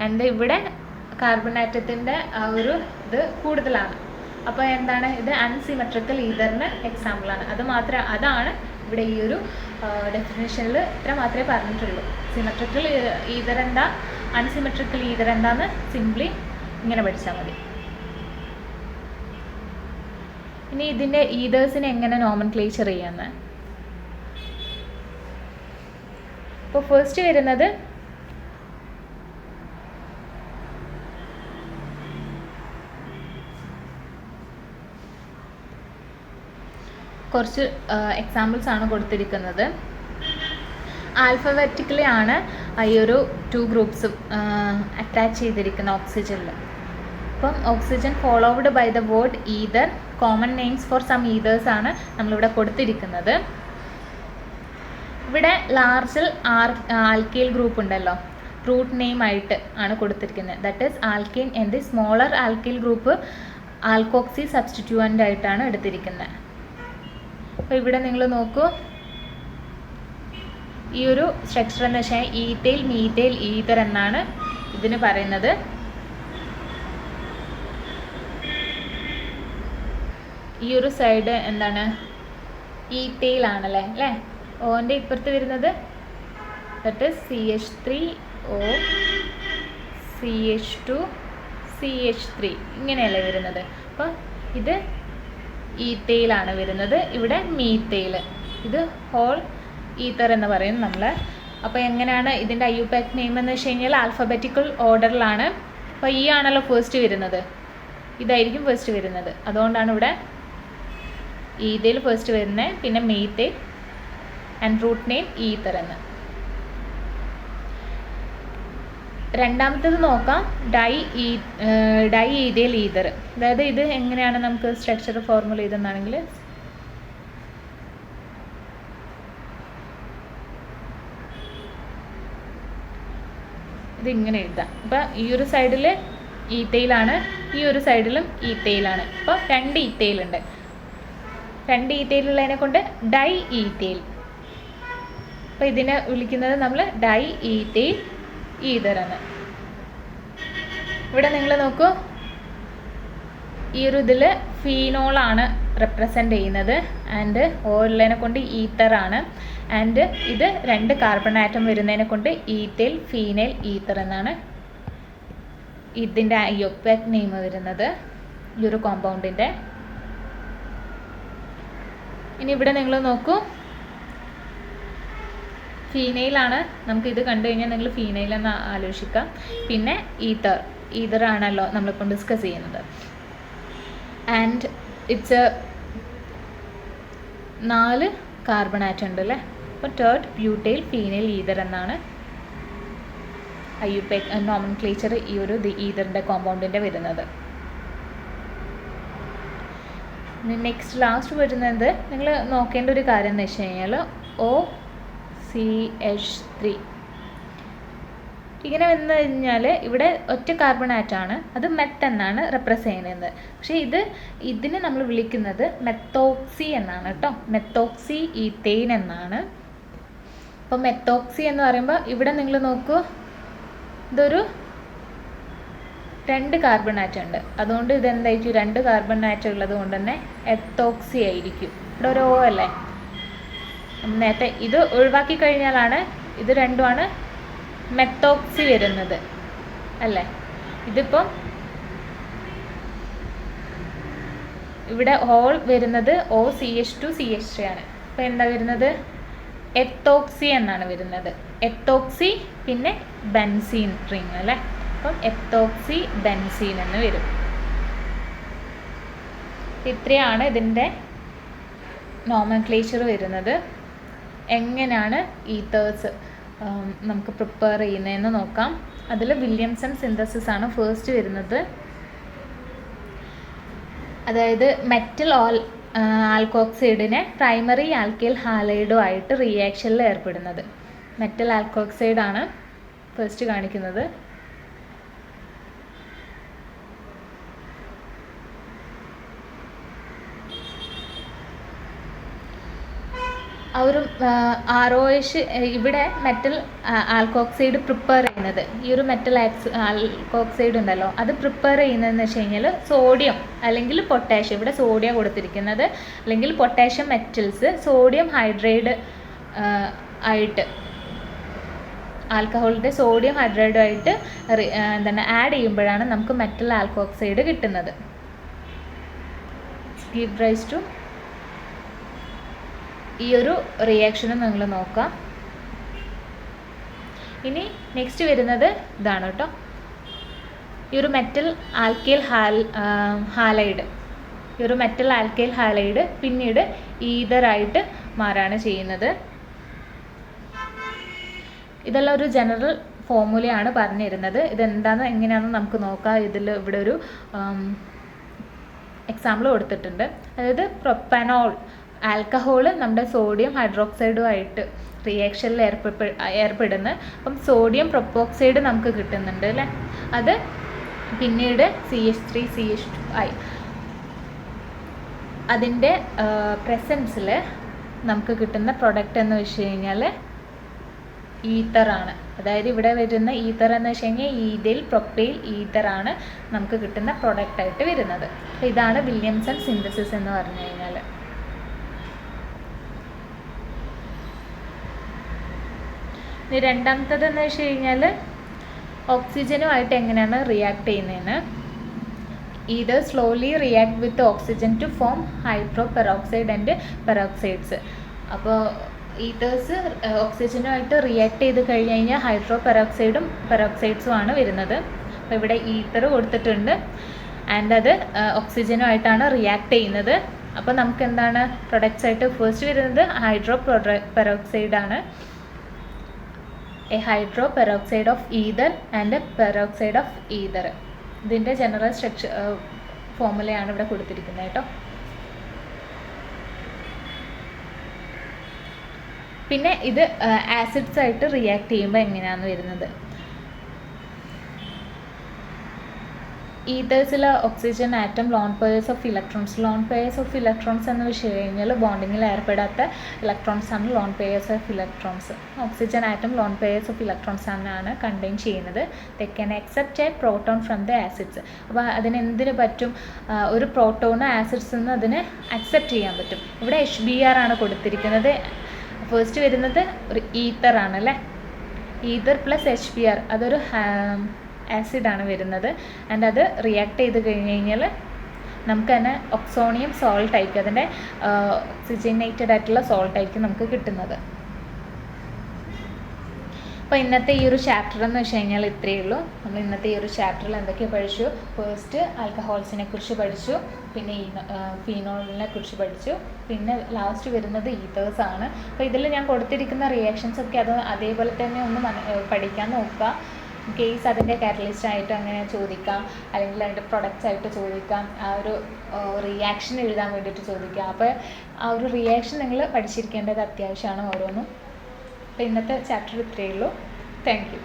ആൻഡ് ഇവിടെ കാർബൺ ആറ്റത്തിൻ്റെ ആ ഒരു ഇത് കൂടുതലാണ്. അപ്പോൾ എന്താണ് ഇത്? അൺസിമെട്രിക്കൽ ഈതറിന് എക്സാമ്പിളാണ്. അതാണ് ഇവിടെ ഈ ഒരു ഡെഫിനേഷനിൽ ഇത്ര മാത്രമേ പറഞ്ഞിട്ടുള്ളൂ. സിമെട്രിക്കൽ ഈതർ എന്താ, അൺസിമെട്രിക്കൽ ഈതർ എന്താന്ന് സിംപ്ലി ഇങ്ങനെ പഠിച്ചാൽ മതി. ഇനി ഇതിൻ്റെ ഈതേഴ്സിനെ എങ്ങനെ നോമൻക്ലേച്ചർ ചെയ്യാമെന്ന്. ഇപ്പോൾ ഫസ്റ്റ് വരുന്നത് കുറച്ച് എക്സാമ്പിൾസ് ആണ് കൊടുത്തിരിക്കുന്നത്. ആൽഫബറ്റിക്കലി ആണ് ഈ ഒരു 2 ഗ്രൂപ്പ്സും അറ്റാച്ച് ചെയ്തിരിക്കുന്ന ഓക്സിജനിൽ. അപ്പം oxygen followed by the word ether, common names for some ethers ആണ് നമ്മളിവിടെ കൊടുത്തിരിക്കുന്നത്. ഇവിടെ ലാർജിൽ ആൽക്കൈൽ ഗ്രൂപ്പ് ഉണ്ടല്ലോ, റൂട്ട് നെയിം ആയിട്ട് ആണ് കൊടുത്തിരിക്കുന്നത്. That is alkane and the smaller alkyl group alkoxy substituent ആയിട്ടാണ് എടുത്തിരിക്കുന്നത്. അപ്പോൾ ഇവിടെ നിങ്ങൾ നോക്കൂ, ഈ ഒരു സ്ട്രക്ചർ എന്ന് വെച്ചാൽ ഈതൈൽ മീതൈൽ ഈതർ എന്നാണ് ഇതിന് പറയുന്നത്. ഈ ഒരു സൈഡ് എന്താണ്? ഈതൈൽ ആണല്ലേ അല്ലേ. ഓൻ്റെ ഇപ്പുറത്ത് വരുന്നത് that is CH3O CH2 CH3 ഇങ്ങനെയല്ലേ വരുന്നത്. അപ്പോൾ ഇത് ഈതൈലാണ് വരുന്നത്, ഇവിടെ മീതൈൽ, ഇത് ഹോൾ ഈതർ എന്ന് പറയും നമ്മൾ. അപ്പോൾ എങ്ങനെയാണ് ഇതിൻ്റെ IUPAC നെയിം എന്ന് വെച്ച് കഴിഞ്ഞാൽ ആൽഫബറ്റിക്കൽ ഓർഡറിലാണ്. അപ്പോൾ ഈ ആണല്ലോ ഫസ്റ്റ് വരുന്നത്, ഇതായിരിക്കും ഫസ്റ്റ് വരുന്നത്. അതുകൊണ്ടാണ് ഇവിടെ ഈതൈൽ ഫസ്റ്റ് വരുന്നത്, പിന്നെ methyl and root name ether എന്ന്. രണ്ടാമത്തേത് നോക്കാം, ഡൈ ഈതൈൽ ഈതർ. അതായത് ഇത് എങ്ങനെയാണ് നമുക്ക് സ്ട്രക്ചർ ഫോർമുല ചെയ്തെന്നാണെങ്കിൽ ഇതിങ്ങനെ എഴുതാം. അപ്പോൾ ഈ ഒരു സൈഡിൽ ഈതൈലാണ്, ഈ ഒരു സൈഡിലും ഈതൈലാണ്. അപ്പോൾ 2 ഈതൈലുണ്ട്. 2 ഈതൈലുള്ളതിനെ കൊണ്ട് ഡൈ ഈതൈൽ. അപ്പോൾ ഇതിനെ വിളിക്കുന്നത് നമ്മൾ ഡൈ ഈതൈൽ ഈതർ എന്ന്. ഇവിടെ നിങ്ങൾ നോക്കൂ, ഈ ഒരു ഇതിൽ ഫീനോളാണ് റെപ്രസെൻ്റ് ചെയ്യുന്നത് ആൻഡ് ഓ ഉള്ളതിനെ കൊണ്ട് ഈത്തറാണ്. ആൻഡ് ഇത് 2 കാർബൺ ആറ്റം വരുന്നതിനെ കൊണ്ട് ഈത്തൈൽ ഫീനൈൽ ഈത്തർ എന്നാണ് ഇതിൻ്റെ ഐയോപെക് നെയിം വരുന്നത് ഈ ഒരു കോമ്പൗണ്ടിൻ്റെ. ഇനി ഇവിടെ നിങ്ങൾ നോക്കൂ, ഫീനൈലാണ്. നമുക്ക് ഇത് കണ്ടു കഴിഞ്ഞാൽ നിങ്ങൾ ഫീനൈൽ എന്ന് ആലോചിക്കാം. പിന്നെ ഈതറാണല്ലോ നമ്മളിപ്പോൾ ഡിസ്കസ് ചെയ്യുന്നത്. ആൻഡ് ഇറ്റ്സ് 4 കാർബൺ ആറ്റം ഉണ്ട് അല്ലേ. അപ്പോൾ തേർഡ് ബ്യൂട്ടൈൽ ഫീനൈൽ ഈതർ എന്നാണ് ഐയുപെക് നോമൻക്ലേച്ചർ ഈ ഒരു ഈതറിൻ്റെ കോമ്പൗണ്ടിൻ്റെ വരുന്നത്. നെക്സ്റ്റ് ലാസ്റ്റ് വരുന്നത് നിങ്ങൾ നോക്കേണ്ട ഒരു കാര്യം എന്ന് വെച്ച് കഴിഞ്ഞാൽ OCH3 ഇങ്ങനെ വന്നു കഴിഞ്ഞാൽ ഇവിടെ ഒറ്റ കാർബൺ ആറ്റമാണ്, അത് മെത്ത് എന്നാണ് റെപ്രസെൻ്റ് ചെയ്യുന്നത്. പക്ഷേ ഇതിന് നമ്മൾ വിളിക്കുന്നത് മെത്തോക്സി എന്നാണ് കേട്ടോ. മെത്തോക്സി ഈത്തൈൻ എന്നാണ്. അപ്പോൾ മെത്തോക്സി എന്ന് പറയുമ്പോൾ ഇവിടെ നിങ്ങൾ നോക്കൂ, ഇതൊരു 2 കാർബൺ ആറ്റം ഉണ്ട്. അതുകൊണ്ട് ഇതെന്തായിരിക്കും, 2 കാർബൺ ആറ്റം ഉള്ളത് കൊണ്ട് തന്നെ എത്തോക്സി ആയിരിക്കും. ഇവിടെ ഒരു O അല്ലേ. നേരത്തെ ഇത് ഒഴിവാക്കി കഴിഞ്ഞാലാണ് ഇത് രണ്ടുമാണ് മെത്തോക്സി വരുന്നത് അല്ലേ. ഇതിപ്പം ഇവിടെ ഹോൾ വരുന്നത് OCH2CH3 ആണ്. അപ്പോൾ എന്താ വരുന്നത്, എത്തോക്സി എന്നാണ് വരുന്നത്. എത്തോക്സി പിന്നെ ബെൻസീൻ റിങ് അല്ലേ. അപ്പം എത്തോക്സി ബെൻസീൻ എന്ന് വരും. ഇത്രയാണ് ഇതിൻ്റെ നോമൻക്ലേച്ചർ വരുന്നത്. എങ്ങനെയാണ് ഈത്തേഴ്സ് നമുക്ക് പ്രിപ്പയർ ചെയ്യുന്നതെന്ന് നോക്കാം. അതിൽ വില്യംസൺ സിന്തസിസ് ആണ് ഫസ്റ്റ് വരുന്നത്. അതായത് മെറ്റൽ ആൽക്കോക്സൈഡിനെ പ്രൈമറി ആൽക്കൈൽ ഹാലൈഡും ആയിട്ട് റിയാക്ഷനിൽ ഏർപ്പെടുന്നത്. മെറ്റൽ ആൽക്കോക്സൈഡ് ആണ് ഫസ്റ്റ് കാണിക്കുന്നത്. ആ ഒരു ROH ഇവിടെ മെറ്റൽ ആൽക്കോക്സൈഡ് പ്രിപ്പയർ ചെയ്യുന്നത്, ഈ ഒരു മെറ്റൽ ആൽക്കോക്സൈഡ് ഉണ്ടല്ലോ, അത് പ്രിപ്പയർ ചെയ്യുന്നതെന്ന് വെച്ച് കഴിഞ്ഞാൽ സോഡിയം അല്ലെങ്കിൽ പൊട്ടാഷ്യം, ഇവിടെ സോഡിയം കൊടുത്തിരിക്കുന്നത്, അല്ലെങ്കിൽ പൊട്ടാഷ്യം മെറ്റൽസ് സോഡിയം ഹൈഡ്രൈഡ് ആയിട്ട് ആൽക്കഹോളിൻ്റെ സോഡിയം ഹൈഡ്രൈഡുമായിട്ട് എന്താണ് ആഡ് ചെയ്യുമ്പോഴാണ് നമുക്ക് മെറ്റൽ ആൽക്കോക്സൈഡ് കിട്ടുന്നത്. ഗിവ് റൈസ് ടു ഈ ഒരു റിയാക്ഷന് നിങ്ങൾ നോക്കാം. ഇനി നെക്സ്റ്റ് വരുന്നത് ഇതാണ് കേട്ടോ, ഈ ഒരു മെറ്റൽ ആൽക്കൈൽ ഹാലൈഡ്, ഈ ഒരു മെറ്റൽ ആൽക്കൈൽ ഹാലൈഡ് പിന്നീട് ഈതറായിട്ട് മാറാണ് ചെയ്യുന്നത്. ഇതെല്ലാം ഒരു ജനറൽ ഫോർമുലയാണ് പറഞ്ഞിരുന്നത്. ഇതെന്താണെന്ന് എങ്ങനെയാണെന്ന് നമുക്ക് നോക്കാം. ഇവിടെ ഒരു എക്സാമ്പിൾ കൊടുത്തിട്ടുണ്ട്. അതായത് പ്രൊപ്പനോൾ ആൽക്കഹോള് നമ്മുടെ സോഡിയം ഹൈഡ്രോക്സൈഡുമായിട്ട് റിയാക്ഷനിൽ ഏർപ്പെടുന്നു. അപ്പം സോഡിയം പ്രൊപ്പോക്സൈഡ് നമുക്ക് കിട്ടുന്നുണ്ട് അല്ലേ. അത് പിന്നീട് CH3CH2 അതിൻ്റെ പ്രസൻസിൽ നമുക്ക് കിട്ടുന്ന പ്രൊഡക്റ്റ് എന്ന് വെച്ച് കഴിഞ്ഞാൽ ഈത്തറാണ്. അതായത് ഇവിടെ വരുന്ന ഈത്തർ എന്ന് വെച്ച് കഴിഞ്ഞാൽ ഈഥൈൽ പ്രൊപ്പൈൽ ഈത്തറാണ് നമുക്ക് കിട്ടുന്ന പ്രൊഡക്റ്റായിട്ട് വരുന്നത്. അപ്പോൾ ഇതാണ് വില്യംസൺ സിന്തസിസ് എന്ന് പറഞ്ഞു കഴിഞ്ഞാൽ. ഇനി രണ്ടാമത്തതെന്ന് വെച്ച് കഴിഞ്ഞാൽ ഓക്സിജനുമായിട്ട് എങ്ങനെയാണ് റിയാക്ട് ചെയ്യുന്നതെന്ന്. ഇത് slowly react with oxygen to form hydro peroxide and peroxides. അപ്പോൾ ഈതേഴ്സ് ഓക്സിജനുമായിട്ട് റിയാക്ട് ചെയ്ത് കഴിഞ്ഞ് കഴിഞ്ഞാൽ ഹൈഡ്രോ പെറോക്സൈഡും പെറോക്സൈഡ്സും ആണ് വരുന്നത്. അപ്പോൾ ഇവിടെ ഈത്തർ കൊടുത്തിട്ടുണ്ട് ആൻഡ് അത് ഓക്സിജനുമായിട്ടാണ് റിയാക്ട് ചെയ്യുന്നത്. അപ്പോൾ നമുക്ക് എന്താണ് പ്രൊഡക്ട്സ് ആയിട്ട് ഫസ്റ്റ് വരുന്നത് ഹൈഡ്രോ പെറോക്സൈഡ് ആണ്. A hydro peroxide of ether and a peroxide of ether. ഇതിൻ്റെ ജനറൽ സ്ട്രക്ചർ ഫോർമുലയാണ് ഇവിടെ കൊടുത്തിരിക്കുന്നത് കേട്ടോ. പിന്നെ ഇത് ആസിഡ്സ് ആയിട്ട് റിയാക്ട് ചെയ്യുമ്പോൾ എങ്ങനെയാണ് വരുന്നത്. ഈതേഴ്സിൽ oxygen atom lone pairs of electrons. Lone pairs of electrons എന്ന് വെച്ച് കഴിഞ്ഞാൽ ബോണ്ടിങ്ങിൽ ഏർപ്പെടാത്ത ഇലക്ട്രോൺസ് ആണ് lone pairs of electrons. Oxygen atom lone pairs of electrons ആണ് കണ്ടെയ്ൻ ചെയ്യുന്നത്. They can accept a proton from the acids. അപ്പോൾ അതിന് എന്തിനു പറ്റും? ഒരു പ്രോട്ടോണ് ആസിഡ്സ് നിന്ന് അതിന് അക്സെപ്റ്റ് ചെയ്യാൻ പറ്റും. ഇവിടെ HBr ആണ് കൊടുത്തിരിക്കുന്നത്. ഫസ്റ്റ് വരുന്നത് ഒരു ഈത്തർ ആണല്ലേ, ഈതർ പ്ലസ് HBr, അതൊരു ആസിഡാണ് വരുന്നത്. ആൻഡ് അത് റിയാക്ട് ചെയ്ത് കഴിഞ്ഞ് കഴിഞ്ഞാൽ നമുക്ക് തന്നെ ഒക്സോണിയം സോൾട്ട് ആയിരിക്കും, അതിൻ്റെ ഓക്സിജനേറ്റഡ് ആയിട്ടുള്ള സോൾട്ട് ആയിരിക്കും നമുക്ക് കിട്ടുന്നത്. അപ്പോൾ ഇന്നത്തെ ഈ ഒരു ചാപ്റ്റർ എന്ന് വെച്ച് കഴിഞ്ഞാൽ ഇത്രയേ ഉള്ളൂ. നമ്മൾ ഇന്നത്തെ ഈ ഒരു ചാപ്റ്ററിൽ എന്തൊക്കെയാണ് പഠിച്ചു? ഫസ്റ്റ് ആൽക്കഹോൾസിനെ കുറിച്ച് പഠിച്ചു, പിന്നെ ഫീനോളിനെ കുറിച്ച് പഠിച്ചു, പിന്നെ ലാസ്റ്റ് വരുന്നത് ഈതേഴ്സ് ആണ്. അപ്പോൾ ഇതിൽ ഞാൻ കൊടുത്തിരിക്കുന്ന റിയാക്ഷൻസ് ഒക്കെ അത് അതേപോലെ തന്നെ ഒന്ന് പഠിക്കാൻ നോക്കുക. കേസ് അതിൻ്റെ കാറ്റലിസ്റ്റ് ആയിട്ട് അങ്ങനെ ചോദിക്കാം, അല്ലെങ്കിൽ അതിൻ്റെ പ്രൊഡക്റ്റ്സ് ആയിട്ട് ചോദിക്കാം, ആ ഒരു റിയാക്ഷൻ എഴുതാൻ വേണ്ടിയിട്ട് ചോദിക്കാം. അപ്പോൾ ആ ഒരു റിയാക്ഷൻ നിങ്ങൾ പഠിച്ചിരിക്കേണ്ടത് അത്യാവശ്യമാണ് ഓരോന്നും. അപ്പോൾ ഇന്നത്തെ ചാപ്റ്റർ ഇത്രയേ ഉള്ളൂ. Thank you.